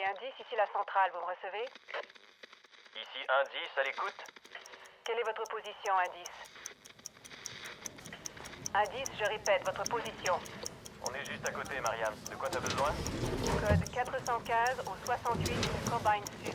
Indice, ici la centrale, vous me recevez? Ici Indice, à l'écoute. Quelle est votre position, Indice? Indice, je répète, votre position. On est juste à côté, Marianne. De quoi t'as besoin? Code 415 au 68 Combine Sud.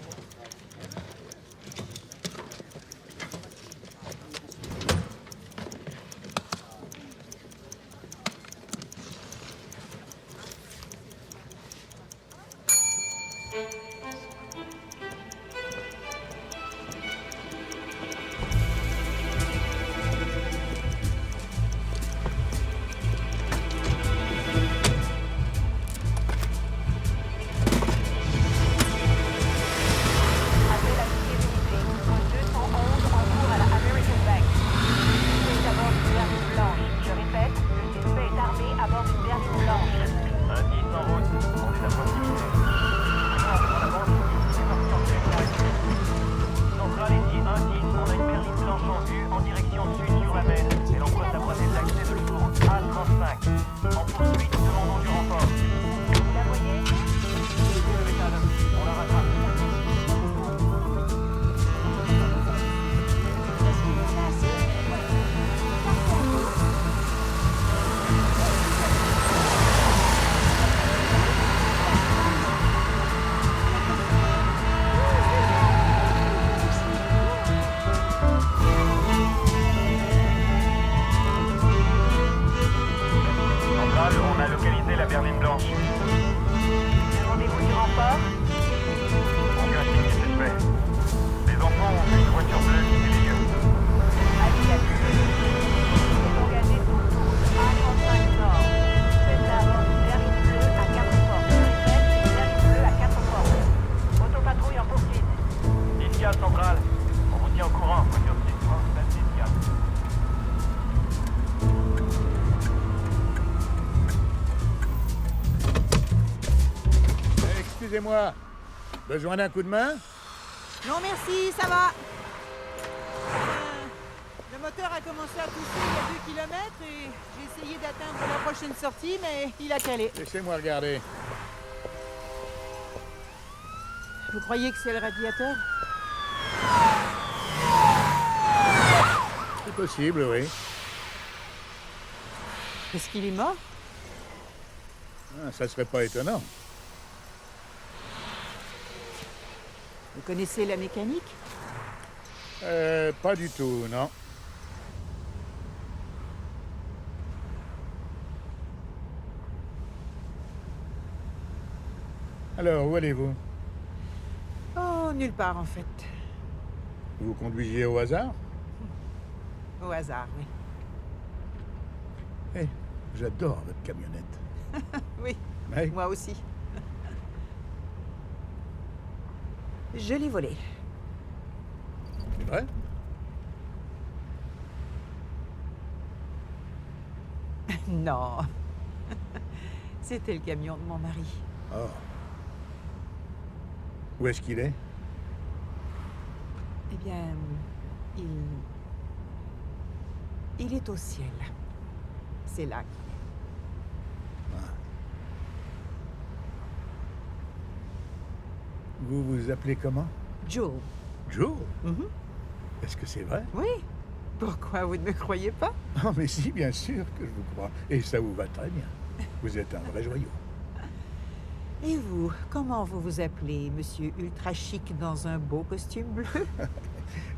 Appel à toutes les unités. Code 211 en cours à la American Bank. Le suspect est à bord d'une berline blanche. Je répète, le suspect est armé à bord d'une berline blanche. Indice en route. On est à proximité. Non, on avance. C'est parti en sécurité. Centrale ici Indice. On a une berline blanche en vue en direction sud sur la mer. Elle emprunte la voie des accès de tour A35. En poursuite, demandons du renfort. Vous la voyez? On la rattrape. Centrale, on a localisé la berline blanche. Demandez-vous du renfort? Aucun signe du suspect. Les enfants ont vu une voiture bleue quitter les lieux. Avis à toutes les unités. Est engagé sur 12 A35 Nord. Faites la bord d'une berline bleue à 4 portes. Je répète, une berline bleue à 4 portes. Autopatrouille en poursuite. Discal centrale. On vous tient au courant. Voiture 637 Discal. Excusez-moi, besoin d'un coup de main? Non merci, ça va. Le moteur a commencé à tousser il y a 2 km et j'ai essayé d'atteindre la prochaine sortie, mais il a calé. Laissez-moi regarder. Vous croyez que c'est le radiateur? C'est possible, oui. Est-ce qu'il est mort? Ah, ça serait pas étonnant. Vous connaissez la mécanique? Pas du tout, non. Alors, où allez-vous? Oh, nulle part en fait. Vous conduisiez au hasard? Au hasard, oui. Eh, j'adore votre camionnette. Oui, Ouais. moi aussi. Je l'ai volée. C'est vrai? Non. C'était le camion de mon mari. Oh. Où est-ce qu'il est? Eh bien, il est au ciel. C'est là qu'il est. Vous vous appelez comment? Joe. Joe? Mhm. Est-ce que c'est vrai? Oui. Pourquoi vous ne me croyez pas? Oh, mais si, bien sûr que je vous crois. Et ça vous va très bien. Vous êtes un vrai joyau. Et vous, comment vous vous appelez, monsieur ultra chic dans un beau costume bleu?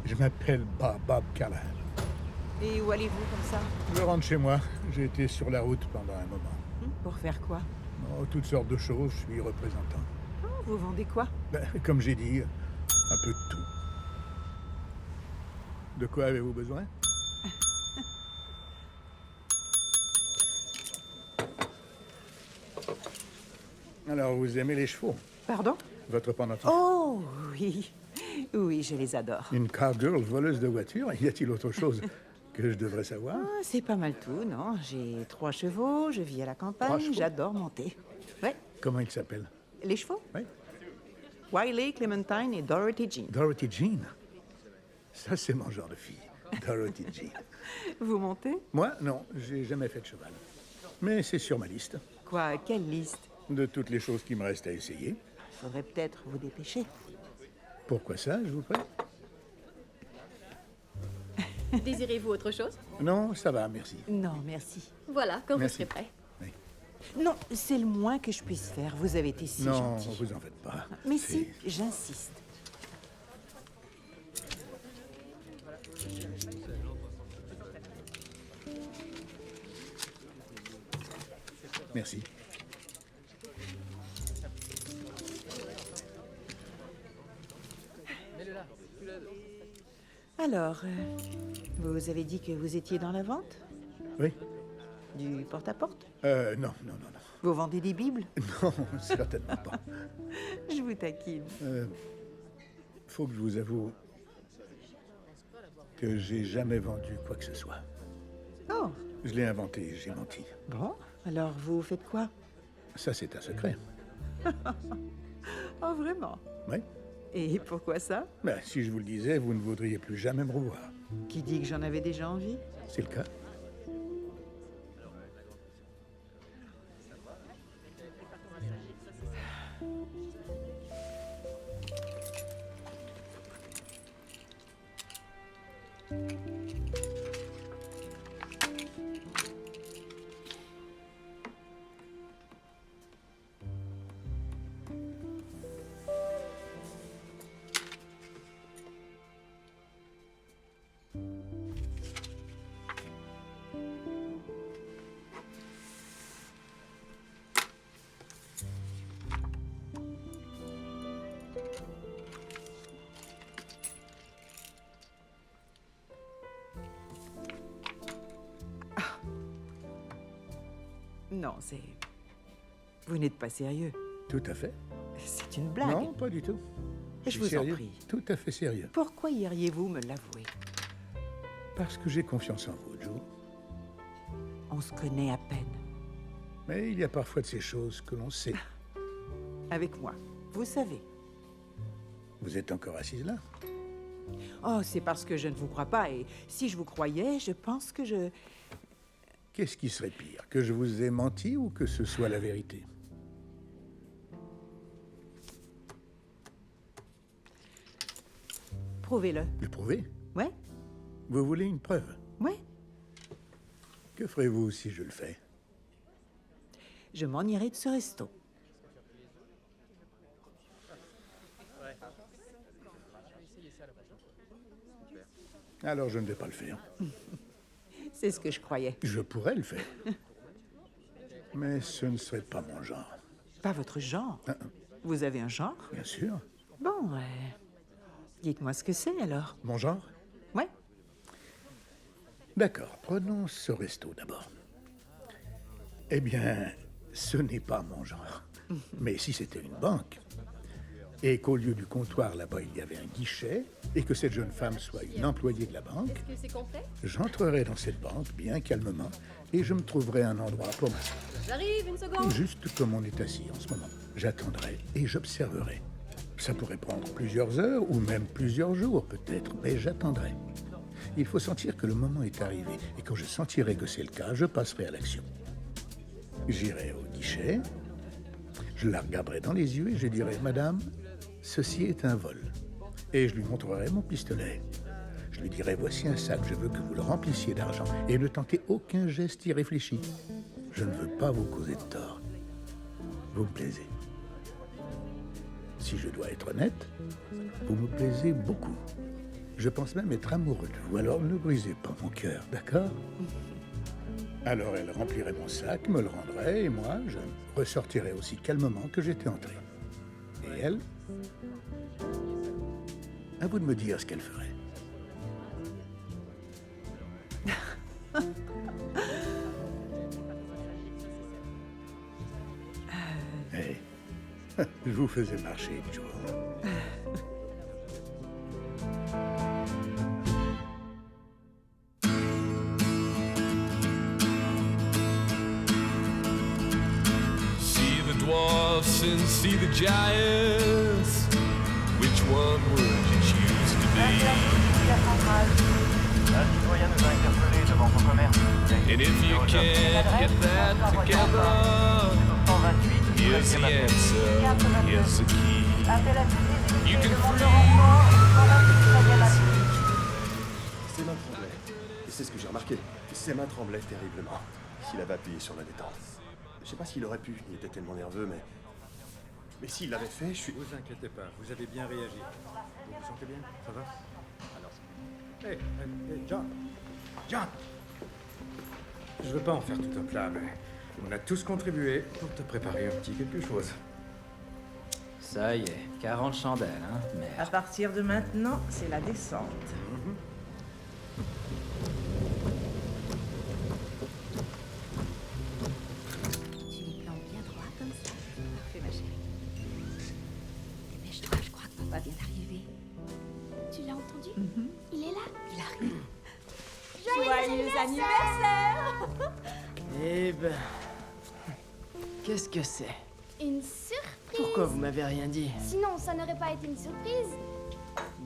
Je m'appelle Bob Callahan. Et où allez-vous comme ça? Je rentre chez moi. J'ai été sur la route pendant un moment. Pour faire quoi? Oh, toutes sortes de choses. Je suis représentant. Oh, vous vendez quoi? Comme j'ai dit, un peu de tout. De quoi avez-vous besoin? Alors, vous aimez les chevaux? Pardon? Votre pendentif? Oh, oui. Oui, je les adore. Une cowgirl voleuse de voiture? Y a-t-il autre chose que je devrais savoir? Ah, c'est pas mal tout, non? J'ai 3 chevaux, je vis à la 3 campagne, chevaux? j'adore monter. Ouais, Comment ils s'appellent? les chevaux? Oui. Wiley, Clementine et Dorothy Jean. Dorothy Jean? Ça, c'est mon genre de fille. Dorothy Jean. Vous montez? Moi, non, j'ai jamais fait de cheval. Mais c'est sur ma liste. Quoi, quelle liste? De toutes les choses qui me restent à essayer. faudrait peut-être vous dépêcher. Pourquoi ça, je vous prie? Désirez-vous autre chose? Non, ça va, merci. Non, merci. Voilà, quand Merci. vous serez prêt. Oui. Non, c'est le moins que je puisse faire. Vous avez été si Non, gentil. vous en faites pas. Mais C'est- si, j'insiste. Merci. Alors, vous avez dit que vous étiez dans la vente? Oui? Du porte-à-porte? Non, non, non, Vous vendez des bibles? non. Non, certainement pas. Je vous taquine. Faut que je vous avoue que j'ai jamais vendu quoi que ce soit. Oh, Je l'ai inventé, j'ai menti. bon. Alors, vous faites quoi? Ça, c'est un secret. Oh, vraiment? Oui? Et pourquoi ça? Ben, si je vous le disais, vous ne voudriez plus jamais me revoir. Qui dit que j'en avais déjà envie? C'est le cas? Non, c'est... Vous n'êtes pas sérieux. Tout à fait. C'est une blague. Non, pas du tout. Je suis vous en sérieux. prie. Tout à fait sérieux. Pourquoi iriez-vous me l'avouer? Parce que j'ai confiance en vous, Joe. On se connaît à peine. Mais il y a parfois de ces choses que l'on sait. Avec moi, vous savez. Vous êtes encore assise là? Oh, c'est parce que je ne vous crois pas, et si je vous croyais, je pense que je... Qu'est-ce qui serait pire? Que je vous ai menti ou que ce soit la vérité? Prouvez-le. Le prouver? Ouais? Vous voulez une preuve? Ouais? Que ferez-vous si je le fais? Je m'en irai de ce resto. Alors je ne vais pas le faire. C'est ce que je croyais. Je pourrais le faire. Mais ce ne serait pas mon genre. Pas votre genre. Ah, Vous avez un genre? bien sûr. Bon, dites-moi ce que c'est, alors. Mon genre? Ouais? D'accord, prenons ce resto d'abord. Eh bien, ce n'est pas mon genre. Mais si c'était une banque, et qu'au lieu du comptoir là-bas, il y avait un guichet, et que cette jeune femme soit une employée de la banque, Est-ce que c'est complet? j'entrerai dans cette banque bien calmement, et je me trouverai un endroit pour m'asseoir. J'arrive, une seconde. Juste comme on est assis en ce moment. J'attendrai et j'observerai. Ça pourrait prendre plusieurs heures ou même plusieurs jours peut-être, mais j'attendrai. Il faut sentir que le moment est arrivé et quand je sentirai que c'est le cas, je passerai à l'action. J'irai au guichet, je la regarderai dans les yeux et je dirai « Madame, ceci est un vol. » Et je lui montrerai mon pistolet. Je lui dirai « Voici un sac, je veux que vous le remplissiez d'argent. » Et ne tentez aucun geste irréfléchi. Je ne veux pas vous causer de tort. Vous me plaisez. Si je dois être honnête, vous me plaisez beaucoup. Je pense même être amoureux de vous, alors ne brisez pas mon cœur, d'accord? Alors elle remplirait mon sac, me le rendrait, et moi, je ressortirais aussi calmement que j'étais entré. Et elle? À vous de me dire ce qu'elle ferait. Hey, je vous faisais marcher, Joe. See the dwarfs and see the giants. Which one would you choose to be? Un citoyen nous a interpellés devant son commerce. And if you can't get that together, 128 Here's the answer. Here's the key. Appel à toutes les You unités, can demande de freeze. renfort, informatique très bien rapide. Ses mains tremblaient. Et c'est ce que j'ai remarqué. Ses mains tremblaient terriblement. S'il avait appuyé sur la détente. Je sais pas s'il aurait pu, il était tellement nerveux, mais... Mais s'il l'avait fait, je suis... Vous inquiétez pas, vous avez bien réagi. Vous vous sentez bien? Ça va? Alors... Hé, John! John! Je veux pas en faire tout un plat, mais on a tous contribué pour te préparer un petit quelque chose. Ça y est, 40 chandelles, hein, À merde. partir de maintenant, c'est la descente. Tu les plantes bien droit comme ça. Parfait, ma chérie. Dépêche-toi, je crois que papa vient d'arriver. Tu l'as entendu Il est là. Il arrive. Joyeux anniversaire. Eh ben... Qu'est-ce que c'est? Une surprise. Pourquoi vous m'avez rien dit? Sinon, ça n'aurait pas été une surprise.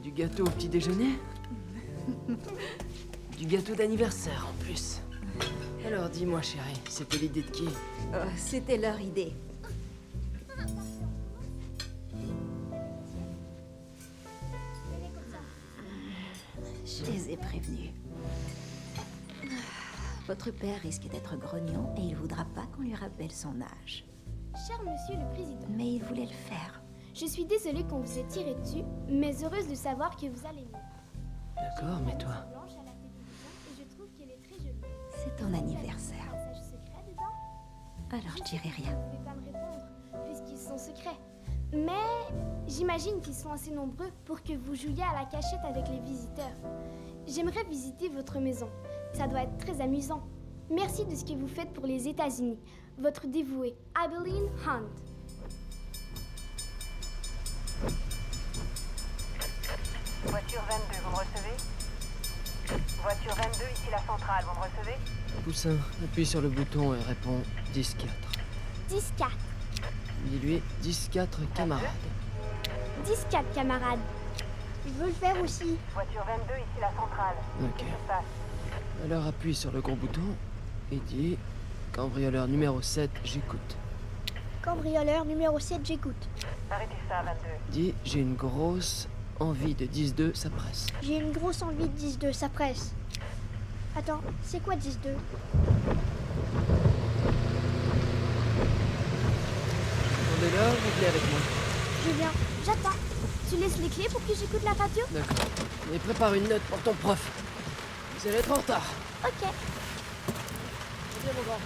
Du gâteau au petit déjeuner? Du gâteau d'anniversaire en plus. Alors dis-moi chérie, c'était l'idée de qui? Oh, c'était leur idée. Je les ai prévenus. Votre père risque d'être grognon et il voudra pas qu'on lui rappelle son âge. Cher monsieur le président, Mais il voulait le faire. je suis désolée qu'on vous ait tiré dessus, mais heureuse de savoir que vous allez mieux. D'accord, mais toi... Blanche à la télévision et je trouve qu'elle est très jolie. C'est ton anniversaire. Un message secret dedans? Alors je dirai rien. Vous ne pouvez pas me répondre, puisqu'ils sont secrets. Mais j'imagine qu'ils sont assez nombreux pour que vous jouiez à la cachette avec les visiteurs. J'aimerais visiter votre maison. Ça doit être très amusant. Merci de ce que vous faites pour les États-Unis. Votre dévoué, Abilene Hunt. Voiture 22, vous me recevez? Voiture 22, ici la centrale, vous me recevez? Poussin, appuie sur le bouton et réponds 10-4. 10-4. Dis-lui 10-4 camarades. 10-4, camarades. Je veux le faire aussi. Voiture 22, ici la centrale. Ok. Qu'est-ce qui se passe? Alors appuie sur le gros bouton et dis... Cambrioleur numéro 7, j'écoute. Cambrioleur numéro 7, j'écoute. Arrêtez ça, 22. Dis, j'ai une grosse envie de 10-2, ça presse. J'ai une grosse envie de 10-2, ça presse. Attends, c'est quoi 10-2? Attendez-là, vous venez avec moi. Je viens, j'attends. Tu laisses les clés pour que j'écoute la radio? D'accord. Et prépare une note pour ton prof. Vous allez être en retard. Ok. Viens mon grand.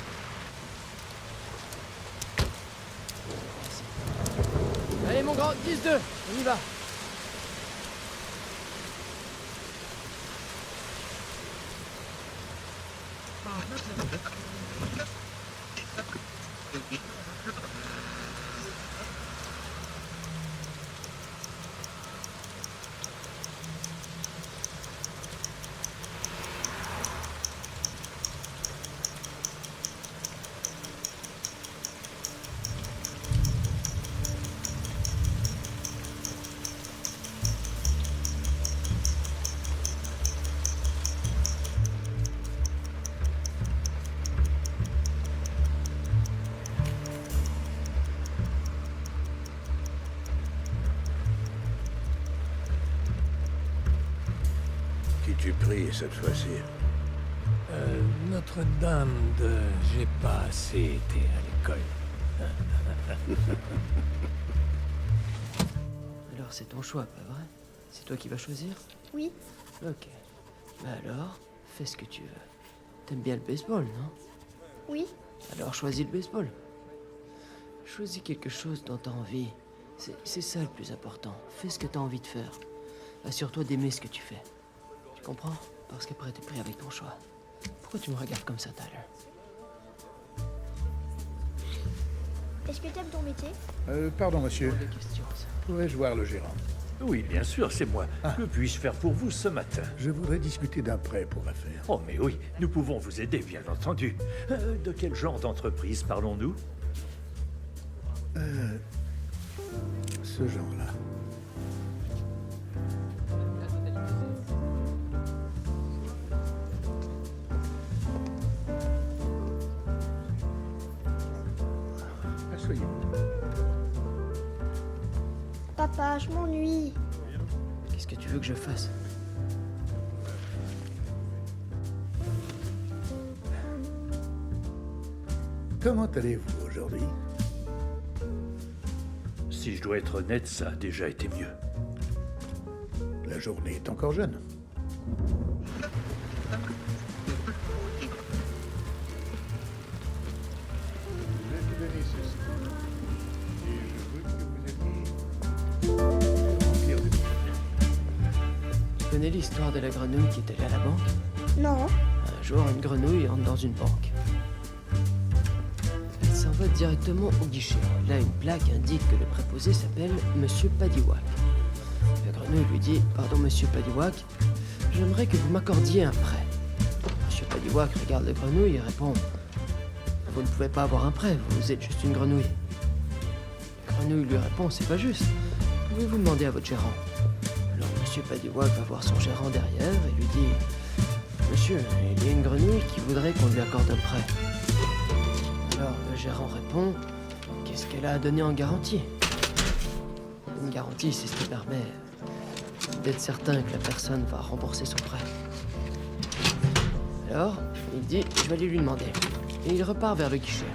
Allez mon grand, 10-2, on y va. Qui tu pries cette fois-ci? Notre-Dame de... J'ai pas assez été à l'école. Alors c'est ton choix, pas vrai? C'est toi qui vas choisir? Oui. Ok. Bah alors, fais ce que tu veux. T'aimes bien le baseball, non? Oui. Alors choisis le baseball. Choisis quelque chose dont t'as envie. C'est ça le plus important. Fais ce que t'as envie de faire. Assure-toi d'aimer ce que tu fais. Tu comprends? Parce qu'après t'es pris avec ton choix. Pourquoi tu me regardes comme ça, Tyler? Est-ce que t'aimes ton métier? Pardon, monsieur. Des questions, ça. Pourrais-je voir le gérant? Oui, bien sûr, c'est moi. Que puis-je faire pour vous ce matin? Je voudrais discuter d'un prêt pour l'affaire. Oh, mais oui, nous pouvons vous aider, bien entendu. De quel genre d'entreprise parlons-nous? Ce genre-là. Asseyez-vous. Papa, je m'ennuie. Qu'est-ce que tu veux que je fasse? Comment allez-vous aujourd'hui? Si je dois être honnête, ça a déjà été mieux. La journée est encore jeune. Je vais te donner ceci. Et je veux que vous alliez remplir de Tu connais l'histoire de la grenouille qui est allée à la banque? Non. Un jour, une grenouille entre dans une banque. Elle s'en va directement au guichet. Là, une plaque indique que le préposé s'appelle Monsieur Paddywack. La grenouille lui dit « Pardon, Monsieur Paddywack, j'aimerais que vous m'accordiez un prêt. » Monsieur Paddywack regarde la grenouille et répond « Vous ne pouvez pas avoir un prêt, vous êtes juste une grenouille. » La grenouille lui répond « C'est pas juste. Pouvez-vous demander à votre gérant ?» Alors Monsieur Paddywack va voir son gérant derrière et lui dit « Monsieur, il y a une grenouille qui voudrait qu'on lui accorde un prêt. » Alors le gérant répond « Qu'est-ce qu'elle a à donner en garantie ?» Une garantie, c'est ce qui permet d'être certain que la personne va rembourser son prêt. Alors, il dit « Je vais aller lui demander. » Et il repart vers le guichet.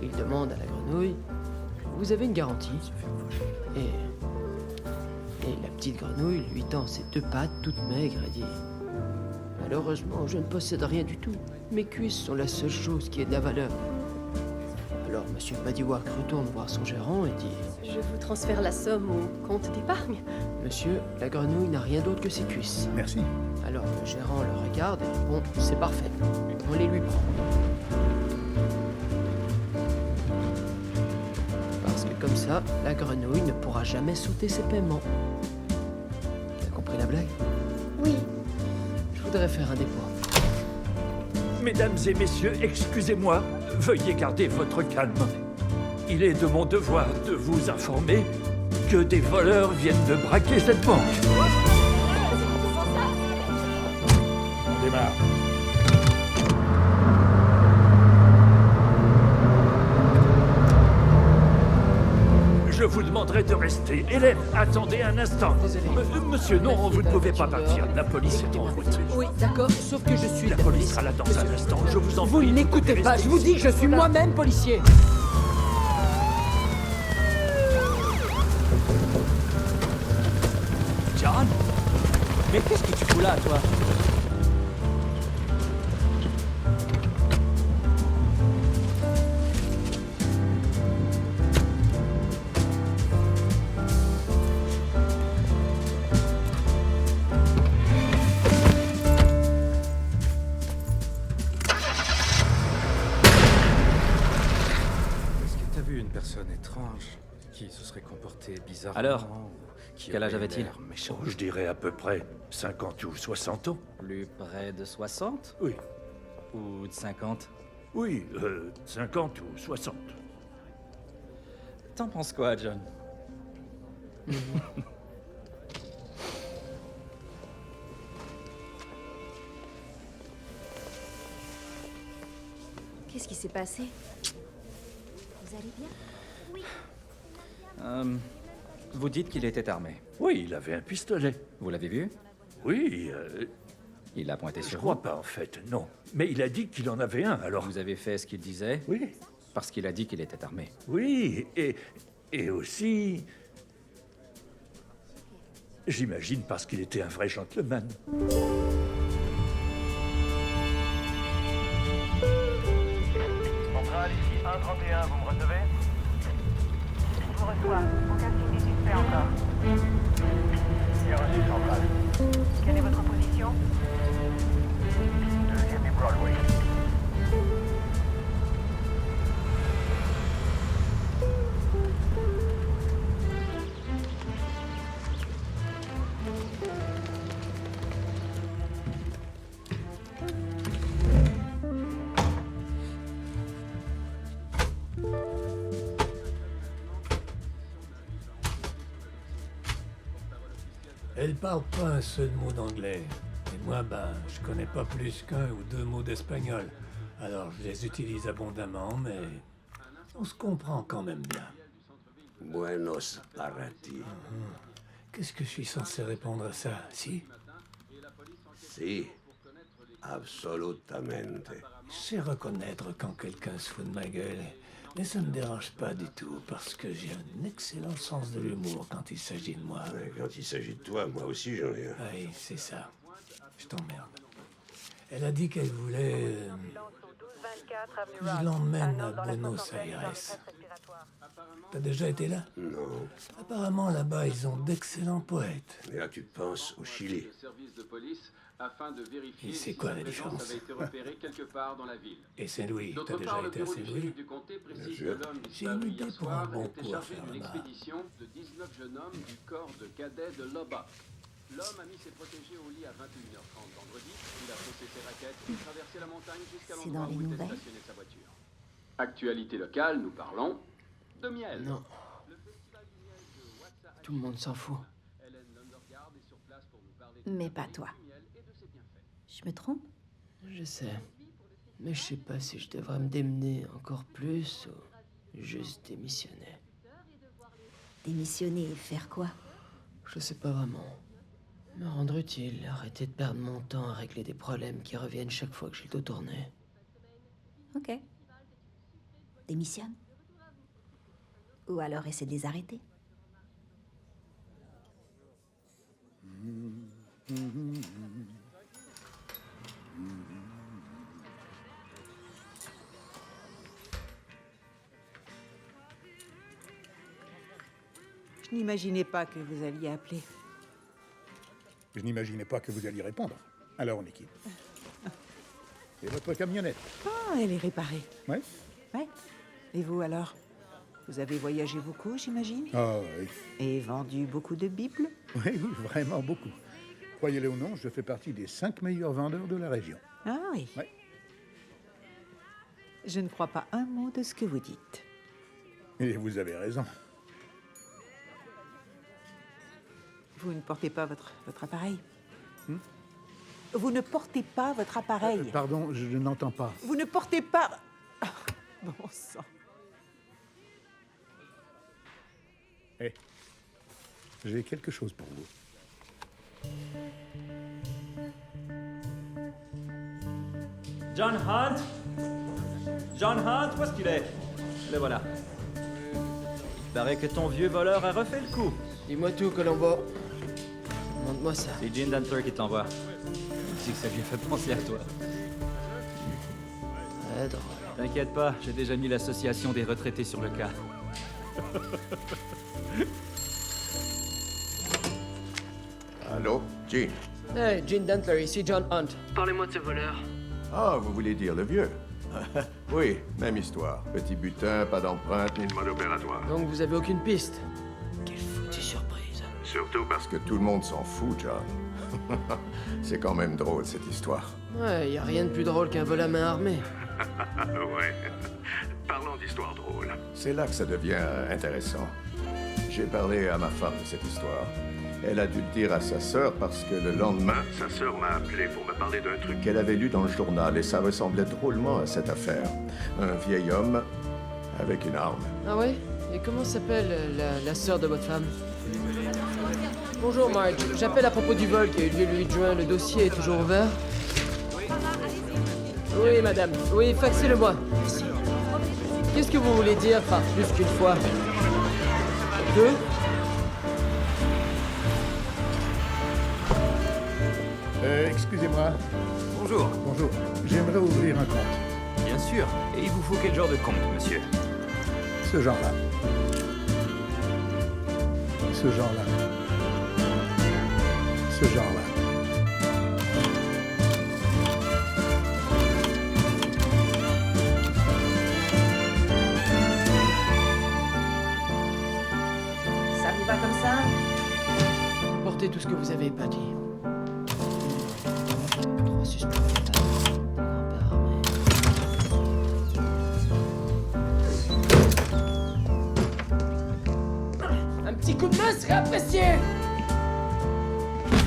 Il demande à la grenouille « Vous avez une garantie ?» Et la petite grenouille lui tend ses deux pattes toutes maigres et dit « Malheureusement, je ne possède rien du tout. Mes cuisses sont la seule chose qui ait de la valeur. » Alors Monsieur Paddywack retourne voir son gérant et dit « Je vous transfère la somme au compte d'épargne. » Monsieur, la grenouille n'a rien d'autre que ses cuisses. Merci. Alors le gérant le regarde et répond « C'est parfait. On les lui prend. » Parce que comme ça, la grenouille ne pourra jamais sauter ses paiements. T'as compris la blague? Oui. Je voudrais faire un dépôt. Mesdames et messieurs, excusez-moi, veuillez garder votre calme. Il est de mon devoir de vous informer que des voleurs viennent de braquer cette banque. On démarre. Je vous demanderai de rester. Hélène, attendez un instant. Désolé. Monsieur, non, vous ne pouvez pas partir. La police est en route. Oui, d'accord, sauf que je suis La police sera là dans un instant. Je vous en Vous prie. n'écoutez pas, je vous dis que je suis moi-même policier. John? Mais qu'est-ce que tu fous là, toi? Est-ce que t'as vu une personne étrange qui se serait comportée bizarrement? Alors, ou qui quel âge aurait avait-il? l'air méchant? Oh, je dirais à peu près 50 ou 60 ans. Plus près de 60? Oui. Ou de 50? Oui, 50 ou 60. T'en penses quoi, John? Qu'est-ce qui s'est passé? Vous allez bien? Vous dites qu'il était armé. Oui, il avait un pistolet. Vous l'avez vu? Oui, Il l'a pointé je sur crois vous. pas en fait, non. Mais il a dit qu'il en avait un, alors... Vous avez fait ce qu'il disait? Oui, Parce qu'il a dit qu'il était armé. oui, et aussi... J'imagine parce qu'il était un vrai gentleman. Centrale, ici 131, vous me recevez? Je vous reçois. Aucun signe suspect encore. Bien reçu, Centrale. Quelle est votre position? Deuxième et Broadway. Elle parle pas un seul mot d'anglais. Et moi, je connais pas plus qu'un ou deux mots d'espagnol. Alors je les utilise abondamment, mais on se comprend quand même bien. Buenos Arati. Qu'est-ce que je suis censé répondre à ça? Si? Si, absolutamente. Je sais reconnaître quand quelqu'un se fout de ma gueule, mais ça me dérange pas du tout, parce que j'ai un excellent sens de l'humour quand il s'agit de moi. Ouais, quand il s'agit de toi, moi aussi j'en ai un. Oui, c'est ça. Je t'emmerde. Elle a dit qu'elle voulait... que je l'emmène à Buenos Aires. T'as déjà été là? Non. Apparemment, là-bas, ils ont d'excellents poètes. Mais là, tu penses au Chili. Et c'est quoi la différence? Et Saint-Louis, t'as déjà été à Saint-Louis? Bien sûr. J'ai une idée pour un bon coup à faire là-bas. de 19 jeunes hommes du corps de cadets de Loba. L'homme a mis ses protégés au lit à 21h30 vendredi. Il a posé ses raquettes et traversé la montagne jusqu'à l'endroit où était stationnée sa voiture. Actualité locale, nous parlons de miel. Non. Tout le monde s'en fout. Mais pas toi. Je me trompe? Je sais. Mais je sais pas si je devrais me démener encore plus ou juste démissionner. Démissionner et faire quoi? Je sais pas vraiment. Me rendre utile, arrêter de perdre mon temps à régler des problèmes qui reviennent chaque fois que j'ai le dos tourné. Ok. Démissionne. Ou alors essaie de les arrêter. Je n'imaginais pas que vous alliez appeler. Je n'imaginais pas que vous alliez répondre. Alors, on est qui? Et votre camionnette? Ah, elle est réparée. Oui? Ouais. Et vous alors? Vous avez voyagé beaucoup, j'imagine? Ah oui. Et vendu beaucoup de Bibles? Oui, vraiment beaucoup. Croyez-le ou non, je fais partie des 5 meilleurs vendeurs de la région. Ah oui. Oui. Je ne crois pas un mot de ce que vous dites. Et vous avez raison. Vous ne portez pas votre appareil? Vous ne portez pas votre appareil? Pardon, je n'entends pas. Vous ne portez pas... Ah, bon sang. Eh, j'ai quelque chose pour vous. John Hunt? John Hunt, où est-ce qu'il est? Le voilà. Il paraît que ton vieux voleur a refait le coup. Dis-moi tout, Colombo. Demande-moi ça. C'est Gene Danter qui t'envoie. C'est que ça lui a fait penser à toi. Très drôle. T'inquiète pas, j'ai déjà mis l'association des retraités sur le cas. Allô, Gene? Hey, Gene Dantler, ici John Hunt. Parlez-moi de ce voleur. Ah, vous voulez dire le vieux? Oui, même histoire. Petit butin, pas d'empreinte ni de mode opératoire. Donc vous avez aucune piste? Quelle foutue surprise. Surtout parce que tout le monde s'en fout, John. C'est quand même drôle, cette histoire. Ouais, y a rien de plus drôle qu'un vol à main armée. Ouais. Parlons d'histoire drôle. C'est là que ça devient intéressant. J'ai parlé à ma femme de cette histoire. Elle a dû le dire à sa sœur parce que le lendemain, sa sœur m'a appelé pour me parler d'un truc qu'elle avait lu dans le journal et ça ressemblait drôlement à cette affaire. Un vieil homme avec une arme. Ah ouais? Et comment s'appelle la sœur de votre femme? Bonjour Marge, j'appelle à propos du vol qui a eu lieu le 8 juin. Le dossier est toujours ouvert? Oui madame, oui, faxez-le-moi. Merci. Qu'est-ce que vous voulez dire par plus qu'une fois? Deux? Excusez-moi. Bonjour. Bonjour. J'aimerais ouvrir un compte. Bien sûr. Et il vous faut quel genre de compte, monsieur? Ce genre-là. Ce genre-là. Ce genre-là. Ça vous va comme ça? Portez tout ce que vous avez pas dit. Trois suspects. Un petit coup de main serait apprécié.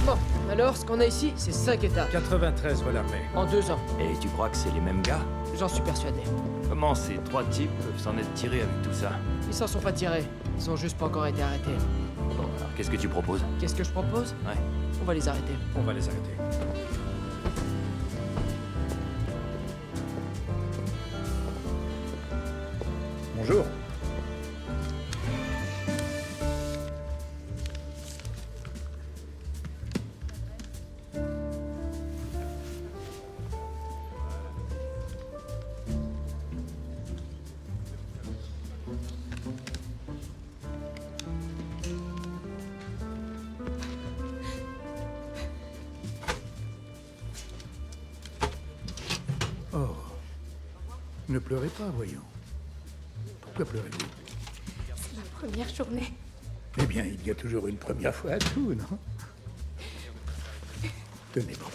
Bon, alors ce qu'on a ici, c'est 5 états. 93 vols armés. En 2 ans. Et tu crois que c'est les mêmes gars? J'en suis persuadé. Comment ces 3 types peuvent s'en être tirés avec tout ça? Ils s'en sont pas tirés. Ils ont juste pas encore été arrêtés. Bon, alors qu'est-ce que tu proposes? Qu'est-ce que je propose? Ouais. On va les arrêter. On va les arrêter. Bonjour. Oh. Ne pleurez pas, voyons. Pourquoi pleurez-vous? C'est ma première journée. Eh bien, il y a toujours une première fois à tout, non? Tenez bon.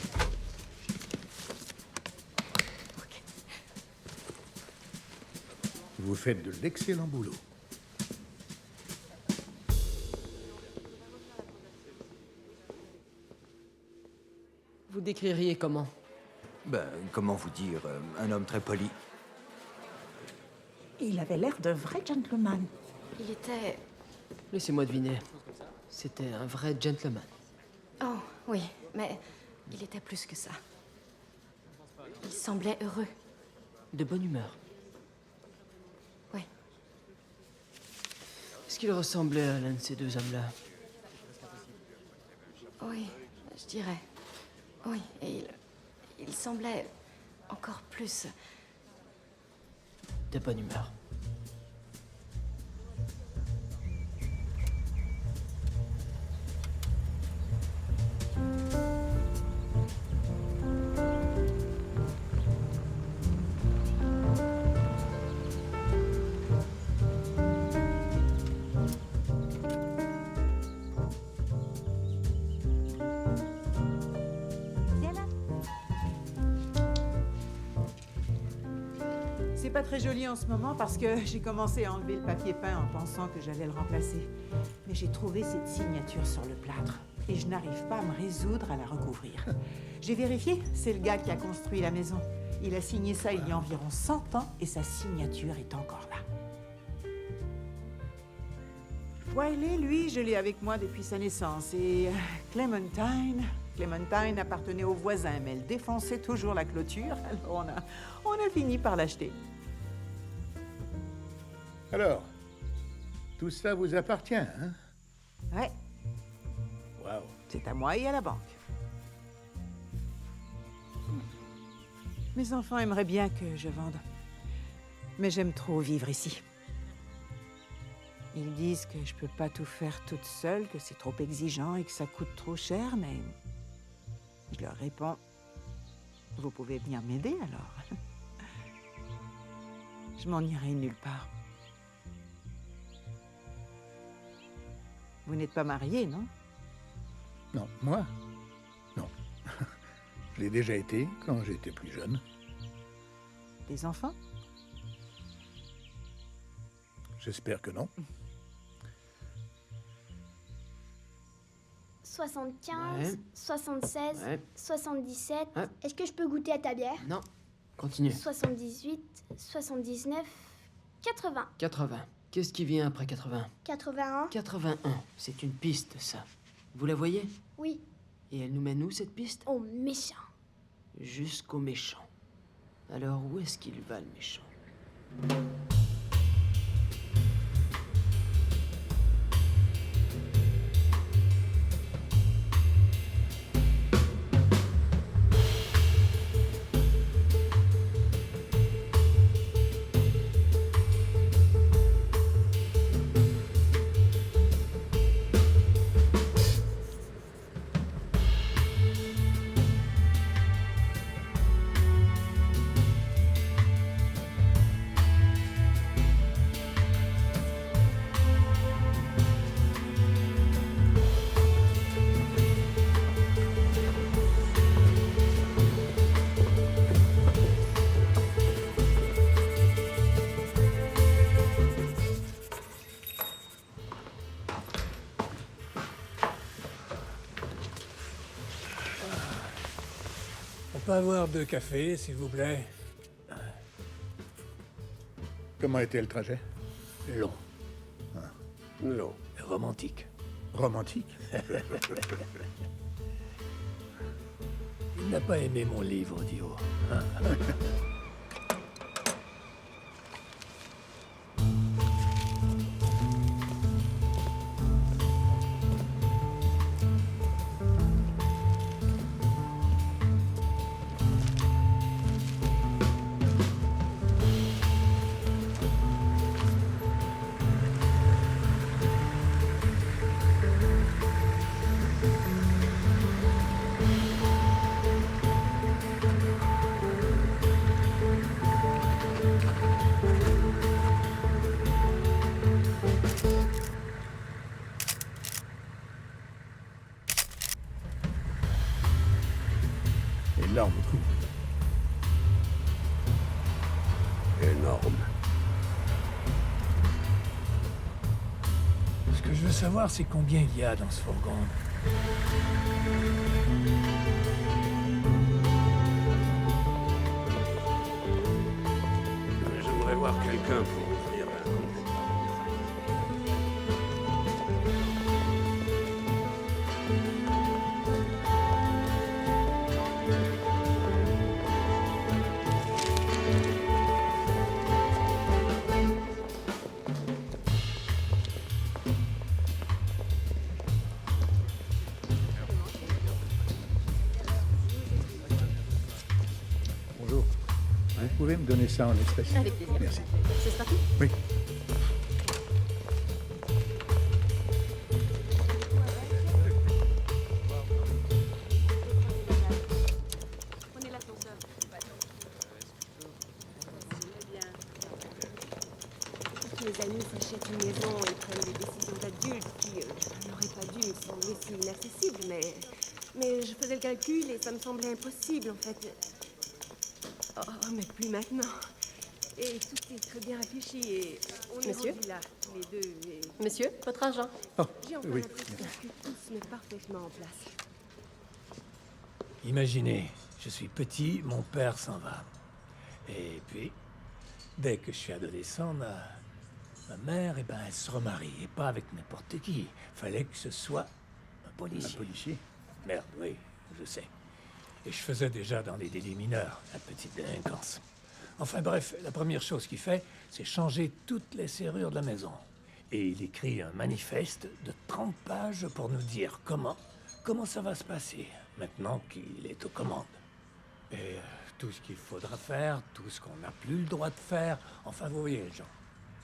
Vous faites de l'excellent boulot. Vous décririez comment? Ben, comment vous dire, un homme très poli. Il avait l'air de vrai gentleman. Il était... Laissez-moi deviner. C'était un vrai gentleman. Oh, oui, mais il était plus que ça. Il semblait heureux. De bonne humeur. Oui. Est-ce qu'il ressemblait à l'un de ces deux hommes-là? Oui, je dirais. Oui, et il semblait encore plus... De bonne humeur. C'est pas très joli en ce moment parce que j'ai commencé à enlever le papier peint en pensant que j'allais le remplacer. Mais j'ai trouvé cette signature sur le plâtre et je n'arrive pas à me résoudre à la recouvrir. J'ai vérifié, c'est le gars qui a construit la maison. Il a signé ça il y a environ 100 ans et sa signature est encore là. Wiley, lui, je l'ai avec moi depuis sa naissance. Et Clementine appartenait au voisin, mais elle défonçait toujours la clôture. Alors on a fini par l'acheter. Alors, tout ça vous appartient, hein? Ouais. Waouh. C'est à moi et à la banque. Mes enfants aimeraient bien que je vende. Mais j'aime trop vivre ici. Ils disent que je peux pas tout faire toute seule, que c'est trop exigeant et que ça coûte trop cher, mais... Je leur réponds... Vous pouvez bien m'aider, alors. Je m'en irai nulle part. Vous n'êtes pas marié, non? Non, moi? Non. Je l'ai déjà été quand j'étais plus jeune. Des enfants? J'espère que non. 75, Ouais. 76, Ouais. 77. Ouais. Est-ce que je peux goûter à ta bière? Non. Continue. 78, 79, 80. 80. Qu'est-ce qui vient après 80? 81? 81. C'est une piste, ça. Vous la voyez? Oui. Et elle nous mène où, cette piste? Oh, méchant. Jusqu'au méchant. Alors, où est-ce qu'il va, le méchant? On peut avoir 2 cafés, s'il vous plaît? Comment était le trajet? Long. Non. Romantique. Romantique? Il n'a pas aimé mon livre audio. Énorme coup. Énorme. Ce que je veux savoir, c'est combien il y a dans ce fourgon. J'aimerais voir quelqu'un pour ouvrir un compte. Bonjour. Vous pouvez me donner ça en espèces? Avec plaisir. Merci. Ce sera tout? Oui. Prenez l'ascenseur. Tous mes amis s'achètent une maison et prennent des décisions d'adultes qui n'auraient pas dû me sembler si inaccessibles, mais je faisais le calcul et ça me semblait impossible en fait. Oh, mais plus maintenant. Et tout est très bien réfléchi et on est Monsieur rendus là, tous les deux. Et... Monsieur, votre argent. Oh, J'ai enfin oui. l'impression que tout se met parfaitement en place. Imaginez, je suis petit, mon père s'en va. Et puis, dès que je suis adolescent, ma mère, eh ben, elle se remarie. Et pas avec n'importe qui. Fallait que ce soit un policier. Un policier? Merde, oui, je sais. Et je faisais déjà dans les délits mineurs, la petite délinquance. Enfin bref, la première chose qu'il fait, c'est changer toutes les serrures de la maison. Et il écrit un manifeste de 30 pages pour nous dire comment ça va se passer, maintenant qu'il est aux commandes. Et tout ce qu'il faudra faire, tout ce qu'on n'a plus le droit de faire, enfin vous voyez les gens.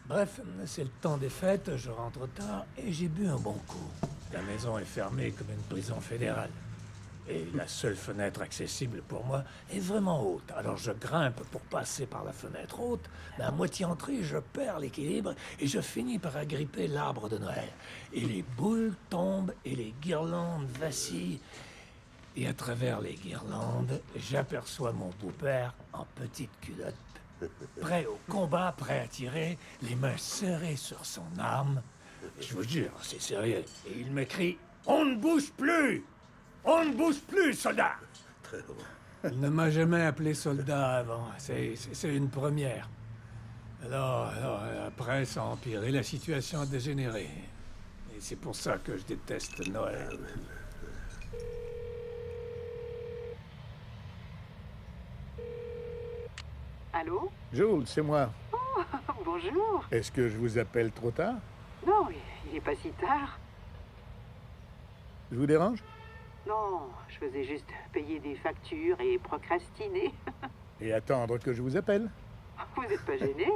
Bref, c'est le temps des fêtes, je rentre tard et j'ai bu un bon coup. La maison est fermée comme une prison fédérale. Et la seule fenêtre accessible pour moi est vraiment haute. Alors je grimpe pour passer par la fenêtre haute, mais à moitié entrée, je perds l'équilibre et je finis par agripper l'arbre de Noël. Et les boules tombent et les guirlandes vacillent. Et à travers les guirlandes, j'aperçois mon beau-père en petite culotte, prêt au combat, prêt à tirer, les mains serrées sur son arme. Je vous jure, c'est sérieux. Et il me crie « On ne bouge plus !» On ne bouge plus, soldat! Très drôle. Il ne m'a jamais appelé soldat avant. C'est une première. Alors, après, ça a empiré. La situation a dégénéré. Et c'est pour ça que je déteste Noël. Allô? Jules, c'est moi. Oh, bonjour. Est-ce que je vous appelle trop tard? Non, il n'est pas si tard. Je vous dérange? Non, je faisais juste payer des factures et procrastiner. Et attendre que je vous appelle? Vous n'êtes pas gêné?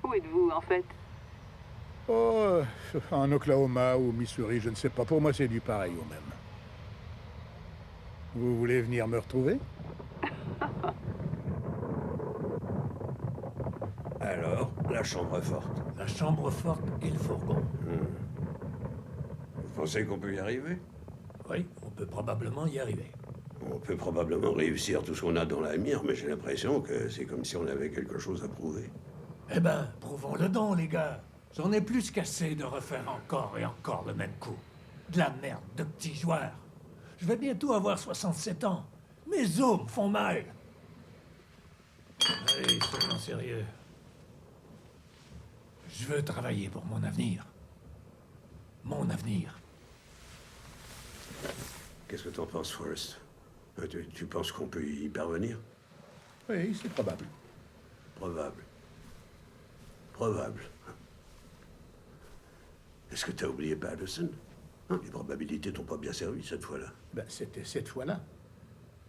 Où êtes-vous, en fait? Oh, en Oklahoma ou Missouri, je ne sais pas. Pour moi, c'est du pareil au même. Vous voulez venir me retrouver? Alors, la chambre forte. La chambre forte et le fourgon. Vous pensez qu'on peut y arriver? Oui, on peut probablement y arriver. On peut probablement réussir tout ce qu'on a dans la mire, mais j'ai l'impression que c'est comme si on avait quelque chose à prouver. Eh ben, prouvons-le donc, les gars. J'en ai plus qu'assez de refaire encore et encore le même coup. De la merde de petits joueurs. Je vais bientôt avoir 67 ans. Mes os me font mal. Allez, soyons sérieux. Je veux travailler pour mon avenir. mon avenir. Qu'est-ce que t'en penses, Forrest? Tu penses qu'on peut y parvenir? Oui, c'est probable. Probable. Probable. Est-ce que t'as oublié Patterson? Hein, les probabilités t'ont pas bien servi cette fois-là. Ben, c'était cette fois-là.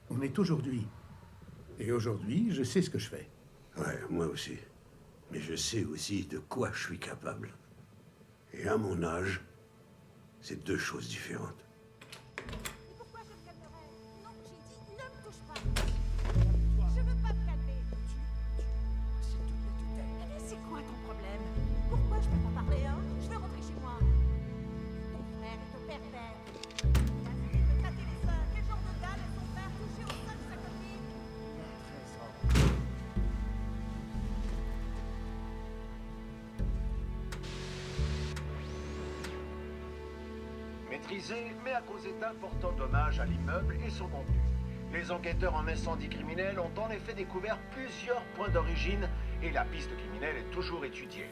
On est aujourd'hui. Et aujourd'hui, je sais ce que je fais. Ouais, moi aussi. Mais je sais aussi de quoi je suis capable. Et à mon âge, c'est deux choses différentes. Pourquoi je me calmerais? Non, j'ai dit ne me touche pas. Je veux pas me calmer. S'il te plaît, tu t'aimes. Mais c'est quoi ton problème? Pourquoi je peux pas parler, hein? Je veux rentrer chez moi. Ton frère est au pervers. Il a essayé de tâter les seins. Quel genre de gars laisse son frère toucher au sein de sa copine? Maîtrisé, mais à causer d'importants dommages à l'immeuble et son contenu. Les enquêteurs en incendie criminel ont en effet découvert plusieurs points d'origine et la piste criminelle est toujours étudiée.